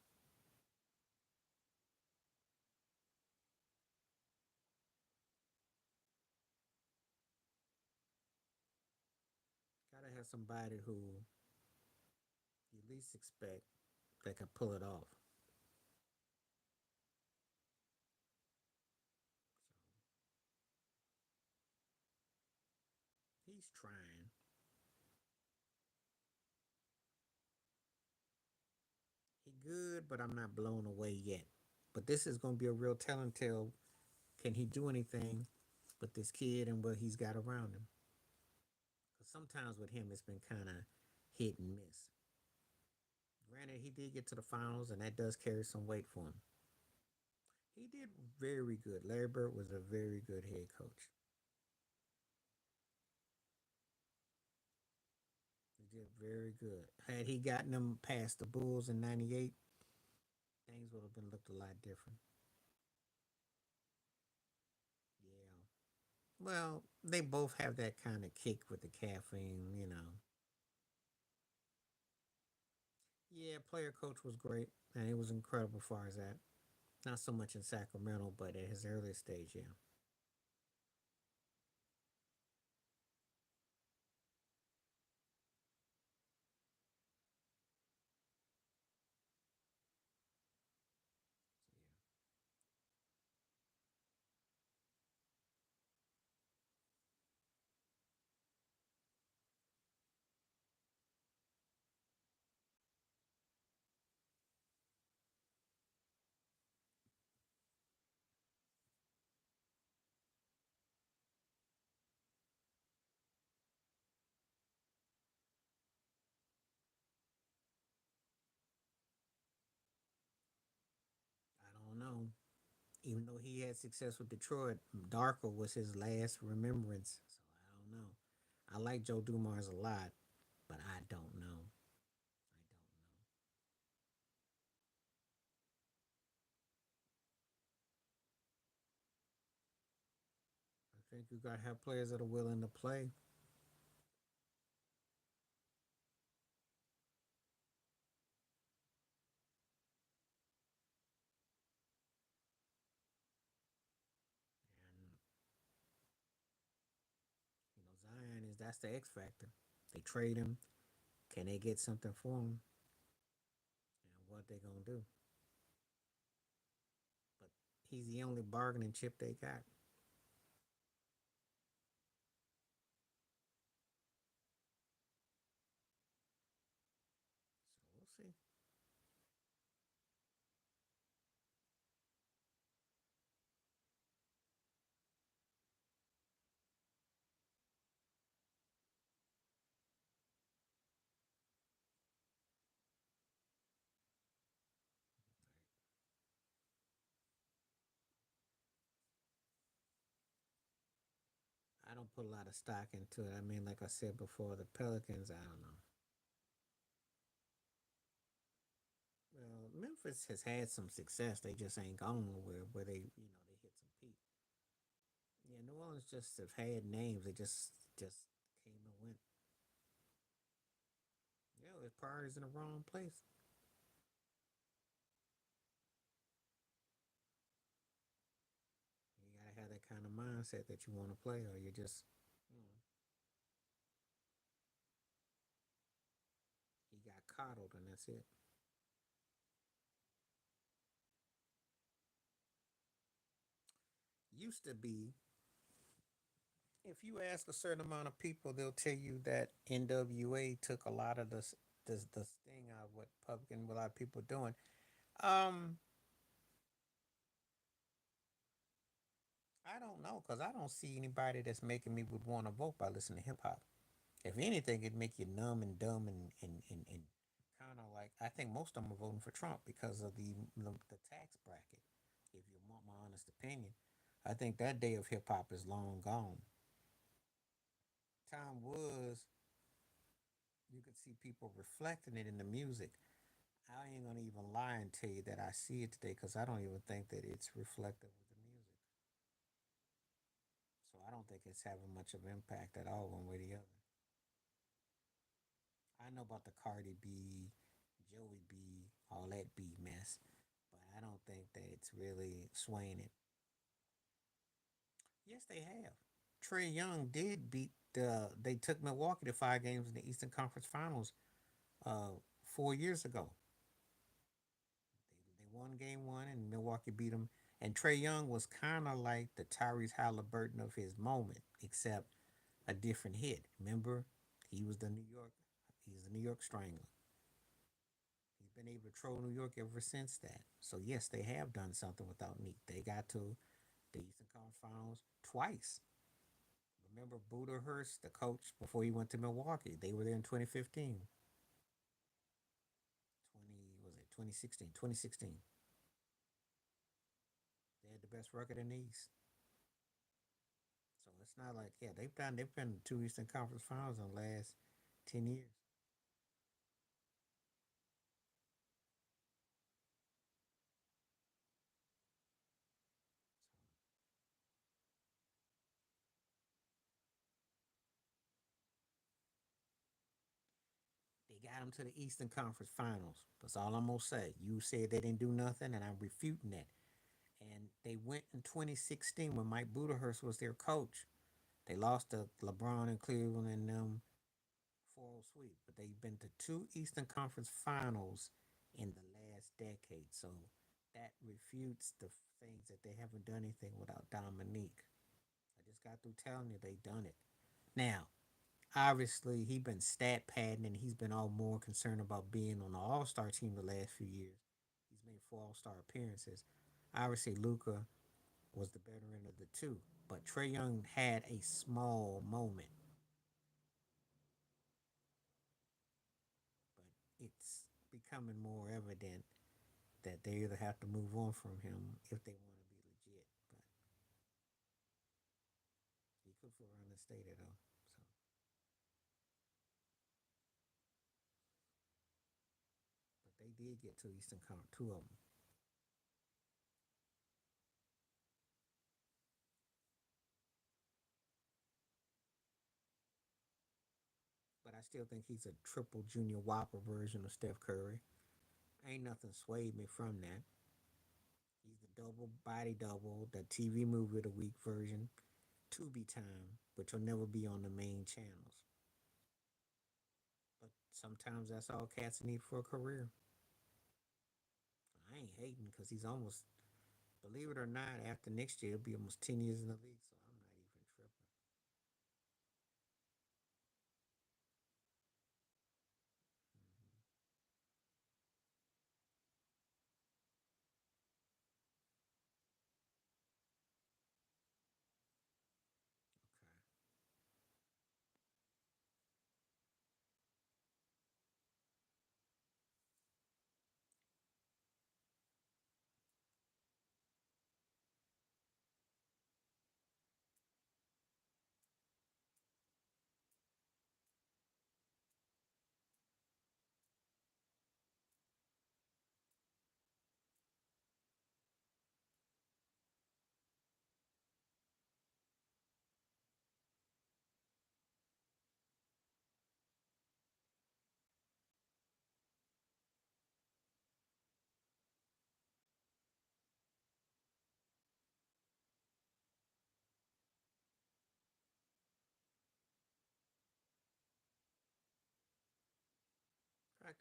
Gotta have somebody who you least expect that can pull it off. So he's trying. He good, but I'm not blown away yet. But this is gonna be a real telling tale. Can he do anything with this kid and what he's got around him? Because sometimes with him, it's been kind of hit and miss. Granted, he did get to the finals, and that does carry some weight for him. He did very good. Larry Bird was a very good head coach. He did very good. Had he gotten them past the Bulls in '98, things would have been looked a lot different. Yeah. Well, they both have that kind of kick with the caffeine, you know. Yeah, player coach was great, and it was incredible as far as that. Not so much in Sacramento, but at his earliest stage, yeah. So, yeah. I don't know. Even though he had success with Detroit, Darko was his last remembrance. So I don't know. I like Joe Dumars a lot, but I don't know. I don't know. I think you gotta have players that are willing to play. And you know, Zion is that's the X factor. They trade him. Can they get something for him? And what they gonna do? But he's the only bargaining chip they got. put a lot of stock into it. I mean, like I said before, the Pelicans, I don't know. Well, Memphis has had some success. They just ain't gone nowhere where they hit some peak. Yeah, New Orleans just have had names. They just came and went. Yeah, their priorities in the wrong place. You gotta have that kind of mindset that you want to play, or you just, you know, he got coddled, and that's it. Used to be, if you ask a certain amount of people, they'll tell you that NWA took a lot of the sting out of what public and a lot of people doing. Um, I don't know because I don't see anybody that's making me would want to vote by listening to hip hop. If anything, it'd make you numb and dumb and kind of like I think most of them are voting for Trump because of the tax bracket. If you want my honest opinion, I think that day of hip hop is long gone. Time was you could see people reflecting it in the music. I ain't gonna even lie and tell you that I see it today because I don't even think that it's reflective of the music. So I don't think it's having much of impact at all one way or the other. I know about the Cardi B, Joey B, all that B mess, but I don't think that it's really swaying it. Yes, they have. Trey Young did beat the. They took Milwaukee to 5 games in the Eastern Conference Finals 4 years ago. They won game one, and Milwaukee beat them. And Trey Young was kind of like the Tyrese Halliburton of his moment, except a different hit. Remember, he was the New York. He's the New York Strangler. He's been able to troll New York ever since that. So yes, they have done something without Neek. They got to the Eastern Conference Finals twice. Remember Buderhurst, the coach before he went to Milwaukee? They were there in 2015. 20 was it 2016? 2016. They had the best record in the East. So it's not like yeah, they've been to two Eastern Conference Finals in the last 10 years. They got them to the Eastern Conference Finals. That's all I'm gonna say. You said they didn't do nothing, and I'm refuting that. And they went in 2016 when Mike Budenholzer was their coach. They lost to LeBron and Cleveland and them 4 sweep, but they've been to two Eastern Conference Finals in the last decade. So that refutes the things that they haven't done anything without Dominique. I just got through telling you they done it. Now, obviously, he's been stat padding and he's been all more concerned about being on the All Star team the last few years. He's made 4 All Star appearances. Obviously, Luca was the veteran of the two, but Trey Young had a small moment, but it's becoming more evident that they either have to move on from him if they want to be legit. But he could for run the state though. So, but they did get to Eastern Conference, two of them. But I still think he's a triple junior whopper version of Steph Curry. Ain't nothing swayed me from that. He's the double body double, the TV movie of the week version, to be time, but you'll never be on the main channels. But sometimes that's all cats need for a career. I ain't hating because he's almost, believe it or not, after next year, he'll be almost 10 years in the league, so I'm not even tripping. Mhm. Okay.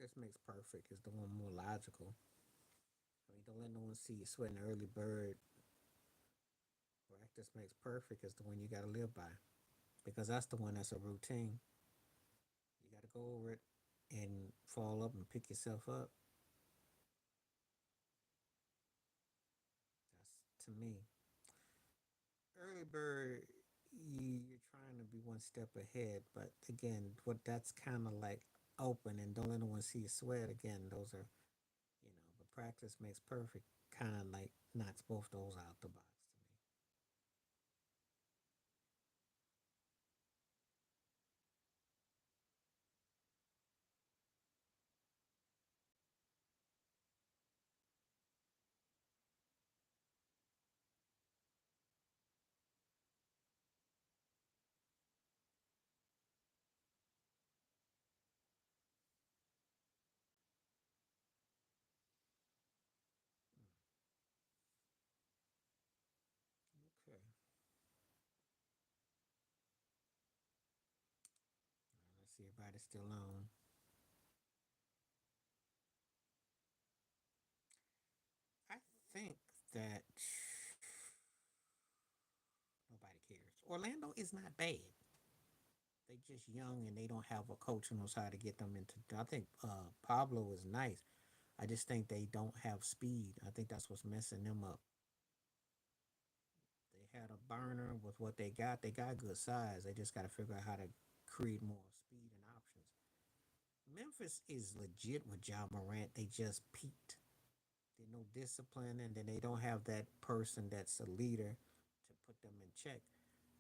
Practice makes perfect is the one more logical. I mean, don't let no one see you sweating early bird. Practice makes perfect is the one you got to live by because that's the one that's a routine. You got to go over it and fall up and pick yourself up. That's to me. Early bird, you're trying to be one step ahead, but again, what that's kind of like open and don't let anyone see you sweat. Again, those are, but practice makes perfect. Kind of like knocks both those out the box to me. Okay, let's see. Everybody's still on. I think that nobody cares. Orlando is not bad. They just young and they don't have a coach who knows how to get them into. I think Pablo is nice. I just think they don't have speed. I think that's what's messing them up. They had a burner with what they got. They got good size. They just got to figure out how to create more speed and options. Memphis is legit with John Morant. They just peaked. There's no discipline, and then they don't have that person that's a leader to put them in check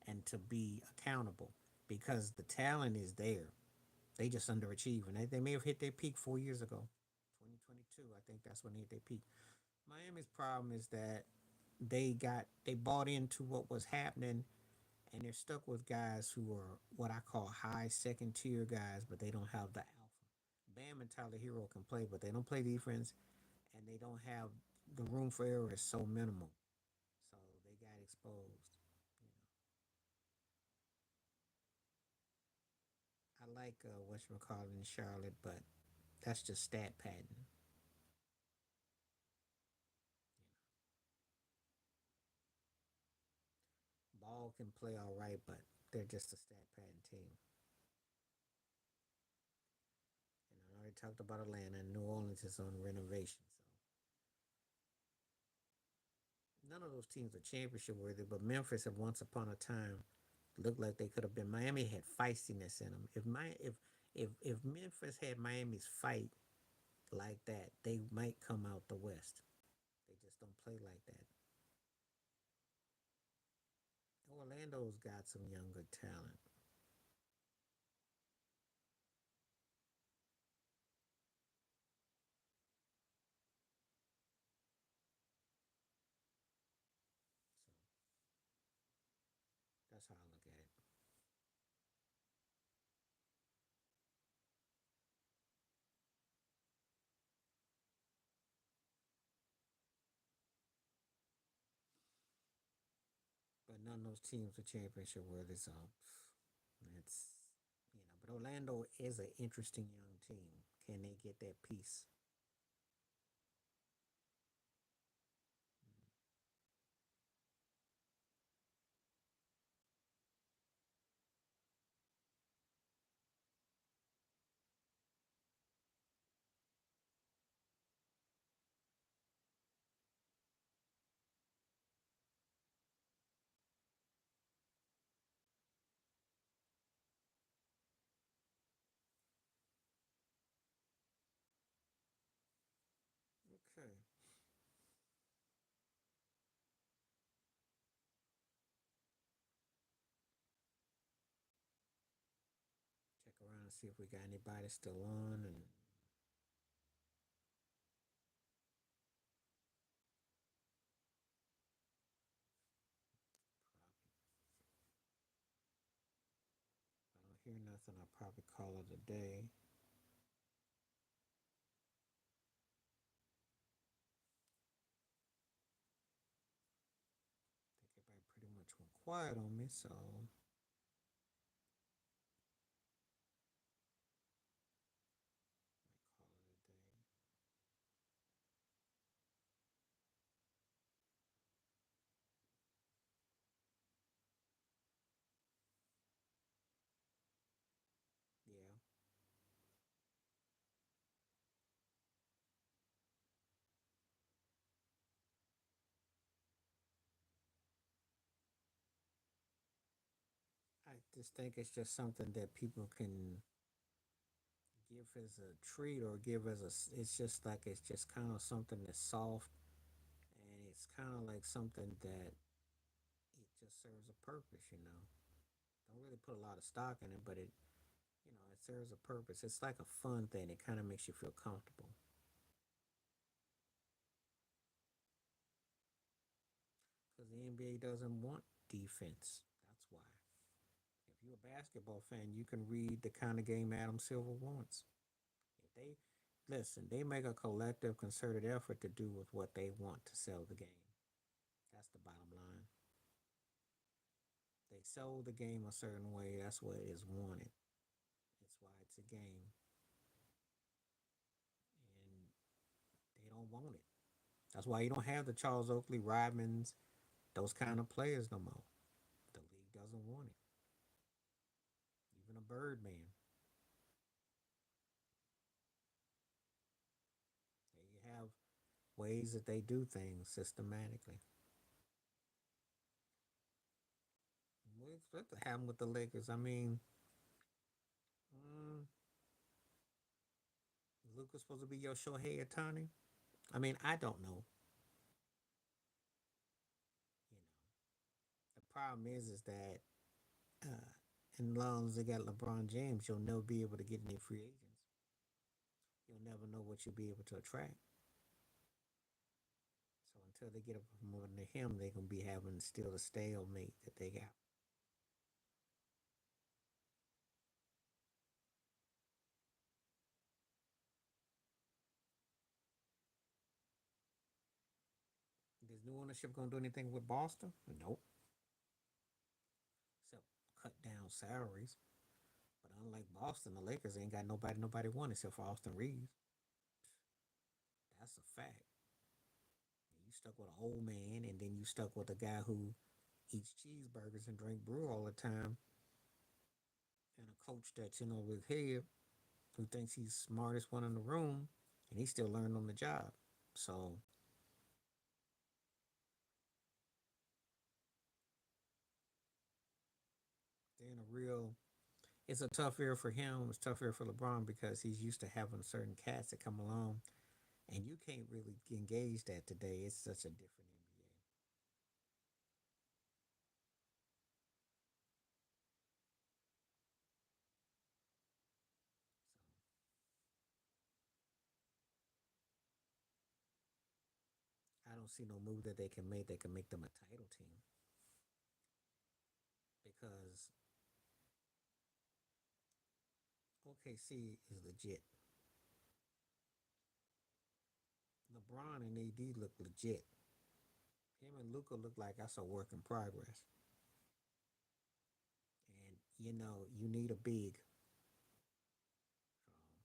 and to be accountable because the talent is there. They just underachieving. They may have hit their peak 4 years ago, 2022. I think that's when they hit their peak. Miami's problem is that they bought into what was happening and they're stuck with guys who are what I call high second tier guys, but they don't have the alpha. Bam and Tyler Hero can play, but they don't play defense and they don't have the room for error is so minimal. So they got exposed. You I like what you call in Charlotte, but that's just stat padding. Ball can play all right, but they're just a stat padding team. And I already talked about Atlanta and New Orleans is on renovation. So none of those teams are championship worthy, but Memphis at once upon a time looked like they could have been. Miami had feistiness in them. If Memphis had Miami's fight like that, they might come out the West. They just don't play like that. Orlando's got some younger talent. So that's how I look at it. But none of those teams are championship worthy, so it's but Orlando is an interesting young team. Can they get that piece? Okay. Check around and see if we got anybody still on and probably if I don't hear nothing, I'll probably call it a day. I think everybody pretty much went quiet on me, so might call just think it's just something that people can give as a treat or give as it's just like it's just kind of something that's soft and it's kind of like something that it just serves a purpose, you know. Don't really put a lot of stock in it, but it serves a purpose. It's like a fun thing. It kind of makes you feel comfortable because the NBA doesn't want defense. That's why. If you're a basketball fan, you can read the kind of game Adam Silver wants. If they listen, they make a collective, concerted effort to do with what they want to sell the game. That's the bottom line. They sold the game a certain way. That's what is wanted. That's why it's a game, and they don't want it. That's why you don't have the Charles Oakley, Rodmans, those kind of players no more. The league doesn't want it. Even a Birdman. They have ways that they do things systematically. What happened with the Lakers? I mean, mm, Luka's supposed to be your Shohei Ohtani. I mean, I don't know. You know, the problem is that uh, as long as they got LeBron James, you'll never be able to get any free agents. You'll never know what you'll be able to attract. So until they get up more than him, they're gonna be having still a stalemate that they got. Is new ownership gonna do anything with Boston? Nope. Except cut down salaries. But unlike Boston, the Lakers ain't got nobody want except for Austin Reeves. That's a fact. You stuck with an old man, and then you stuck with a guy who eats cheeseburgers and drink brew all the time, and a coach that's with his head who thinks he's smartest one in the room, and he's still learning on the job. So they're in a real. It's a tough year for him. It's a tough year for LeBron because he's used to having certain cats that come along, and you can't really engage that today. It's such a different NBA. So I don't see no move that they can make that can make them a title team because OKC is legit. LeBron and AD look legit. Him and Luca look like that's a work in progress. And you need a big. So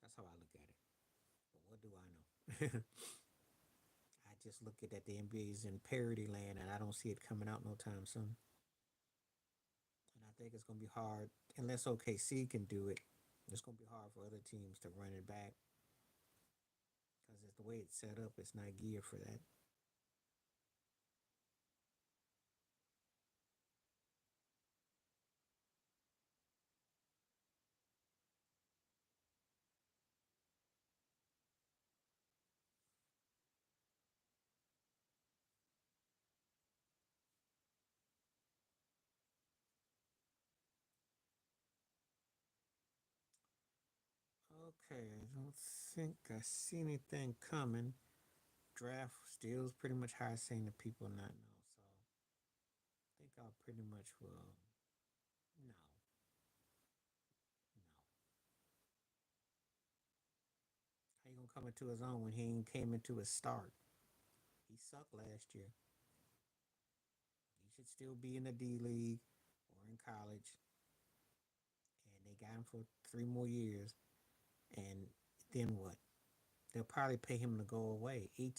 that's how I look at it. But what do I know? I just look at that the NBA is in parity land, and I don't see it coming out no time soon. And I think it's gonna be hard unless OKC can do it. It's gonna be hard for other teams to run it back because it's the way it's set up. It's not geared for that. Okay, I don't think I see anything coming. Draft still is pretty much how I seen the people not know. So I think I pretty much will. No, no. How you gonna come into his own when he ain't came into his start? He sucked last year. He should still be in the D League or in college. And they got him for 3 more years. And then what? They'll probably pay him to go away. He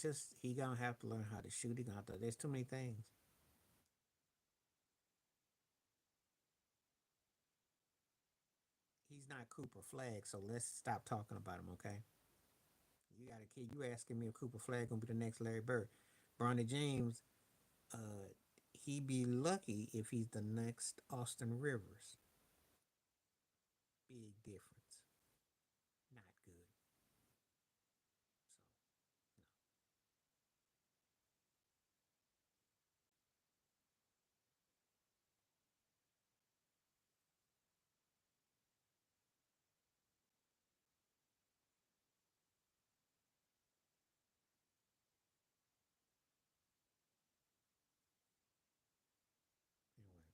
gonna have to learn how to shoot. He gonna have to. There's too many things. He's not Cooper Flag, so let's stop talking about him. Okay, you got to a kid. You asking me if Cooper Flag gonna be the next Larry Bird? Bronny James, uh, he be lucky if he's the next Austin Rivers. Big difference. Not good. So no. Anyway,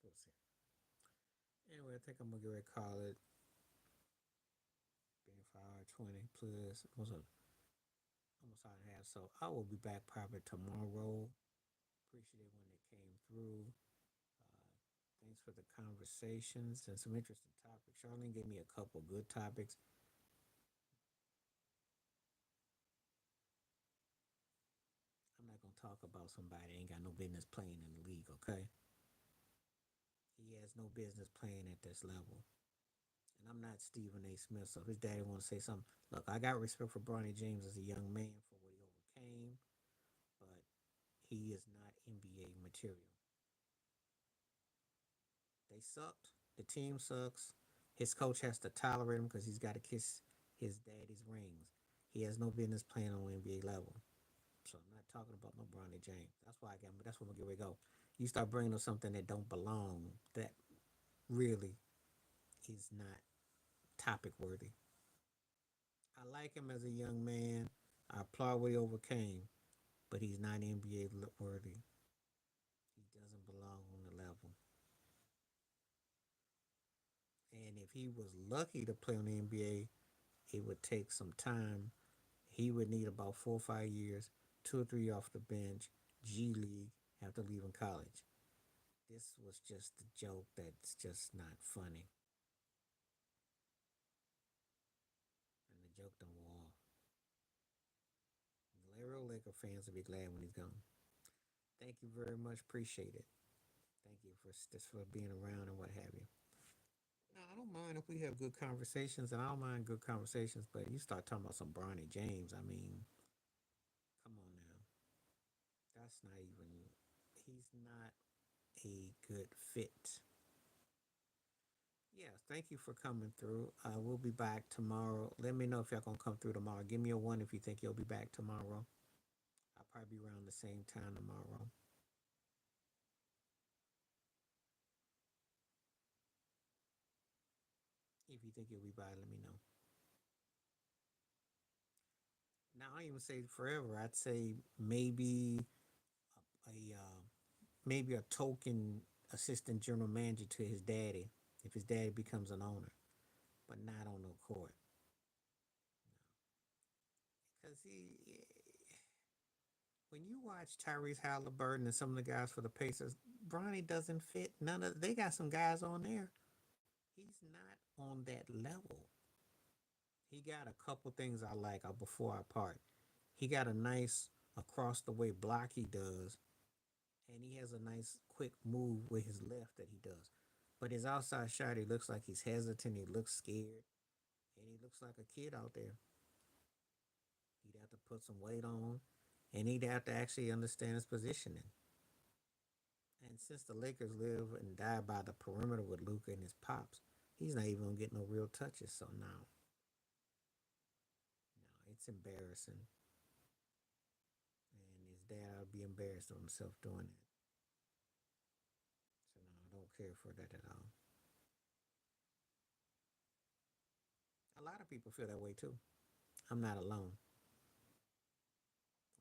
we'll see. Anyway, I think I'm gonna get ready to call it. Being 5 hour 20 plus was a almost hour and a half. So I will be back probably tomorrow. Appreciate it when it came through. Uh, Thanks for the conversations and some interesting topics. Charlene gave me a couple good topics. I'm not gonna talk about somebody that ain't got no business playing in the league. Okay, he has no business playing at this level. And I'm not Stephen A. Smith, so his daddy want to say something. Look, I got respect for Bronny James as a young man for what he overcame, but he is not NBA material. They sucked. The team sucks. His coach has to tolerate him because he's got to kiss his daddy's rings. He has no business playing on NBA level. So I'm not talking about no Bronny James. That's why I got. That's where I'm gonna get ready to go. You start bringing up something that don't belong. That really is not topic worthy. I like him as a young man. I applaud what he overcame, but he's not NBA worthy. He doesn't belong on the level. And if he was lucky to play on the NBA, it would take some time. He would need about 4 or 5 years, 2 or 3 off the bench, G League after leaving college. This was just a joke that's just not funny. And the joke don't go off. The real Laker fans will be glad when he's gone. Thank you very much. Appreciate it. Thank you for just for being around and what have you. No, I don't mind if we have good conversations, and I don't mind good conversations. But you start talking about some Bronny James. I mean, come on now. That's not even. He's not a good fit. Yes, thank you for coming through. We'll be back tomorrow. Let me know if y'all gonna come through tomorrow. Give me a one if you think you'll be back tomorrow. I'll probably be around the same time tomorrow. If you think you'll be by, let me know. Now I don't even say forever. I'd say maybe a maybe a token assistant general manager to his daddy if his daddy becomes an owner, but not on the court. Because when you watch Tyrese Halliburton and some of the guys for the Pacers, Bronny doesn't fit. None of they got some guys on there. He's not on that level. He got a couple things I like before I part. He got a nice across the way block he does, and he has a nice quick move with his left that he does. But his outside shot, he looks like he's hesitant. He looks scared, and he looks like a kid out there. He'd have to put some weight on, and he'd have to actually understand his positioning. And since the Lakers live and die by the perimeter with Luka and his pops, he's not even gonna get no real touches. So now, no, it's embarrassing, and his dad would be embarrassed of himself doing that. So no, I don't care for that at all. A lot of people feel that way too. I'm not alone.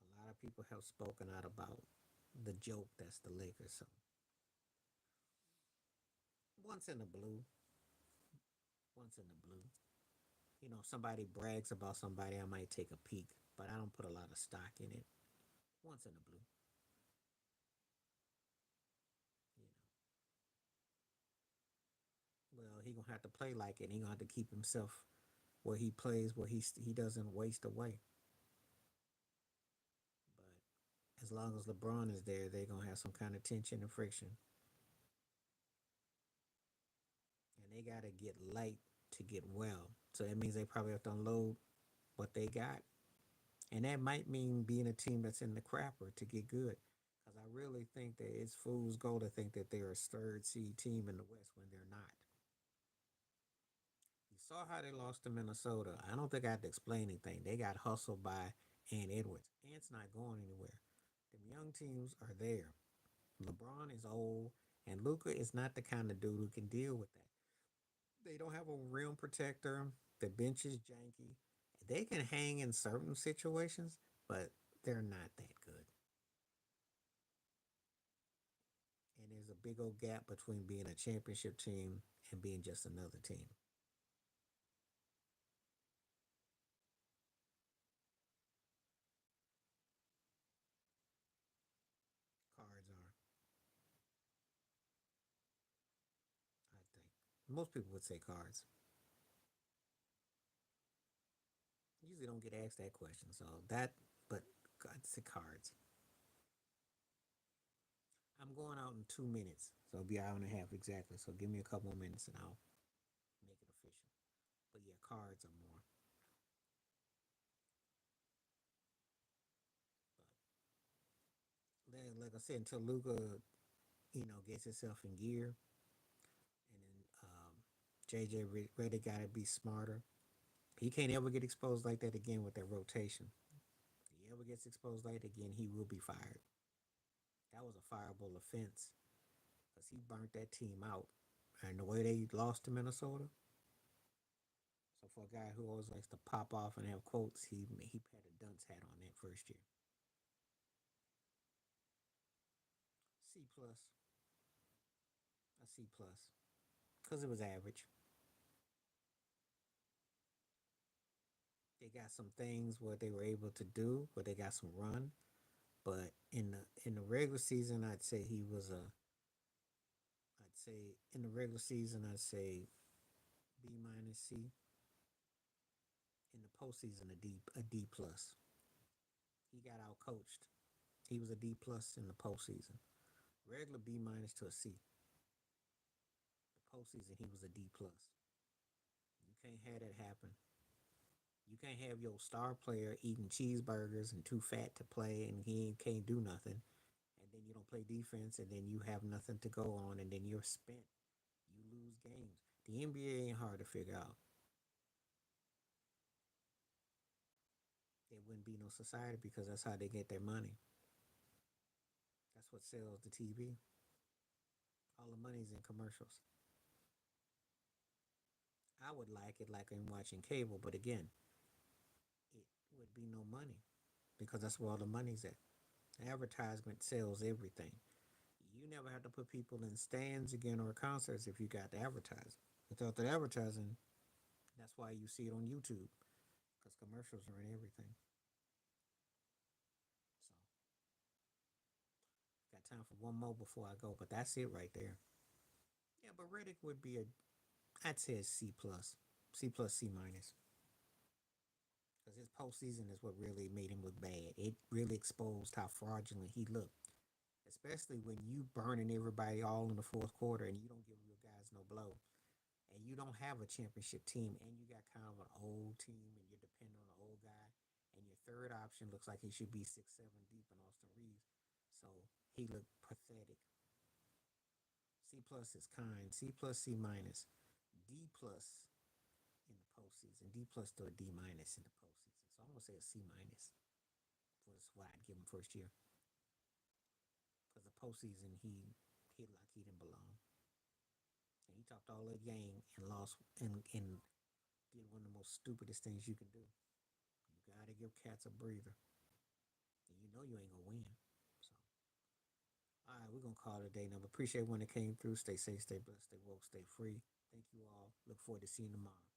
A lot of people have spoken out about the joke that's the Lakers. So once in the blue, once in the blue. Somebody brags about somebody, I might take a peek, but I don't put a lot of stock in it. Once in the blue, you know. Well, he gonna have to play like it. And he gonna have to keep himself where he plays, where he doesn't waste away. But as long as LeBron is there, they're gonna have some kind of tension and friction. they gotta get light to get well. So that means they probably have to unload what they got, and that might mean being a team that's in the crapper to get good. Because I really think that it's fool's gold to think that they're a third seed team in the West when they're not. You saw how they lost to Minnesota. I don't think I have to explain anything. They got hustled by Ant Edwards. Ant's not going anywhere. The young teams are there. LeBron is old, and Luka is not the kind of dude who can deal with that. They don't have a rim protector. The bench is janky. They can hang in certain situations, but they're not that good. And there's a big old gap between being a championship team and being just another team. Cards are, I think. Most people would say cards. Usually don't get asked that question, so that, but I'd say cards. I'm going out in 2 minutes, so it'll be an hour and a half exactly. So give me a couple more minutes and I'll make it official. But yeah, cards are more. But like I said, until Luca, gets himself in gear, and then JJ really got to be smarter. He can't ever get exposed like that again with that rotation. If he ever gets exposed like that again, he will be fired. That was a fireable offense because he burnt that team out. And the way they lost to Minnesota, so for a guy who always likes to pop off and have quotes, he had a dunce hat on that first year. C plus, a C plus, because it was average. They got some things where they were able to do, where they got some run, but in the regular season, I'd say in the regular season, I'd say B minus C. In the postseason, a D plus. He got out coached. He was a D plus in the postseason. Regular B minus to a C. The postseason, he was a D plus. You can't have that happen. You can't have your star player eating cheeseburgers and too fat to play, and he can't do nothing. And then you don't play defense, and then you have nothing to go on, and then you're spent. You lose games. The NBA ain't hard to figure out. There wouldn't be no society because that's how they get their money. That's what sells the TV. All the money's in commercials. I would like it like I'm watching cable, but again, it would be no money because that's where all the money's at. Advertisement sells everything. You never have to put people in stands again or concerts if you got the advertising. Without the advertising, that's why you see it on YouTube because commercials are in everything. So, got time for one more before I go, but that's it right there. Yeah, but Reddick would be I'd say a C plus, C plus, C minus, because his postseason is what really made him look bad. It really exposed how fraudulent he looked, especially when you burning everybody all in the fourth quarter and you don't give your guys no blow, and you don't have a championship team, and you got kind of an old team, and you're dependent on an old guy, and your third option looks like he should be 6, 7 deep in Austin Reeves, so he looked pathetic. C plus is kind. C plus, C minus, D plus in the postseason. D plus to a D minus in the postseason. So I'm gonna say a C minus was what I'd give him first year because the postseason he hit like he didn't belong, and he talked all that game and lost and did one of the most stupidest things you can do. You gotta give cats a breather, and you know you ain't gonna win. So all right, we're gonna call it a day now. But appreciate when it came through. Stay safe, stay blessed, stay woke, stay free. Thank you all. Look forward to seeing you tomorrow.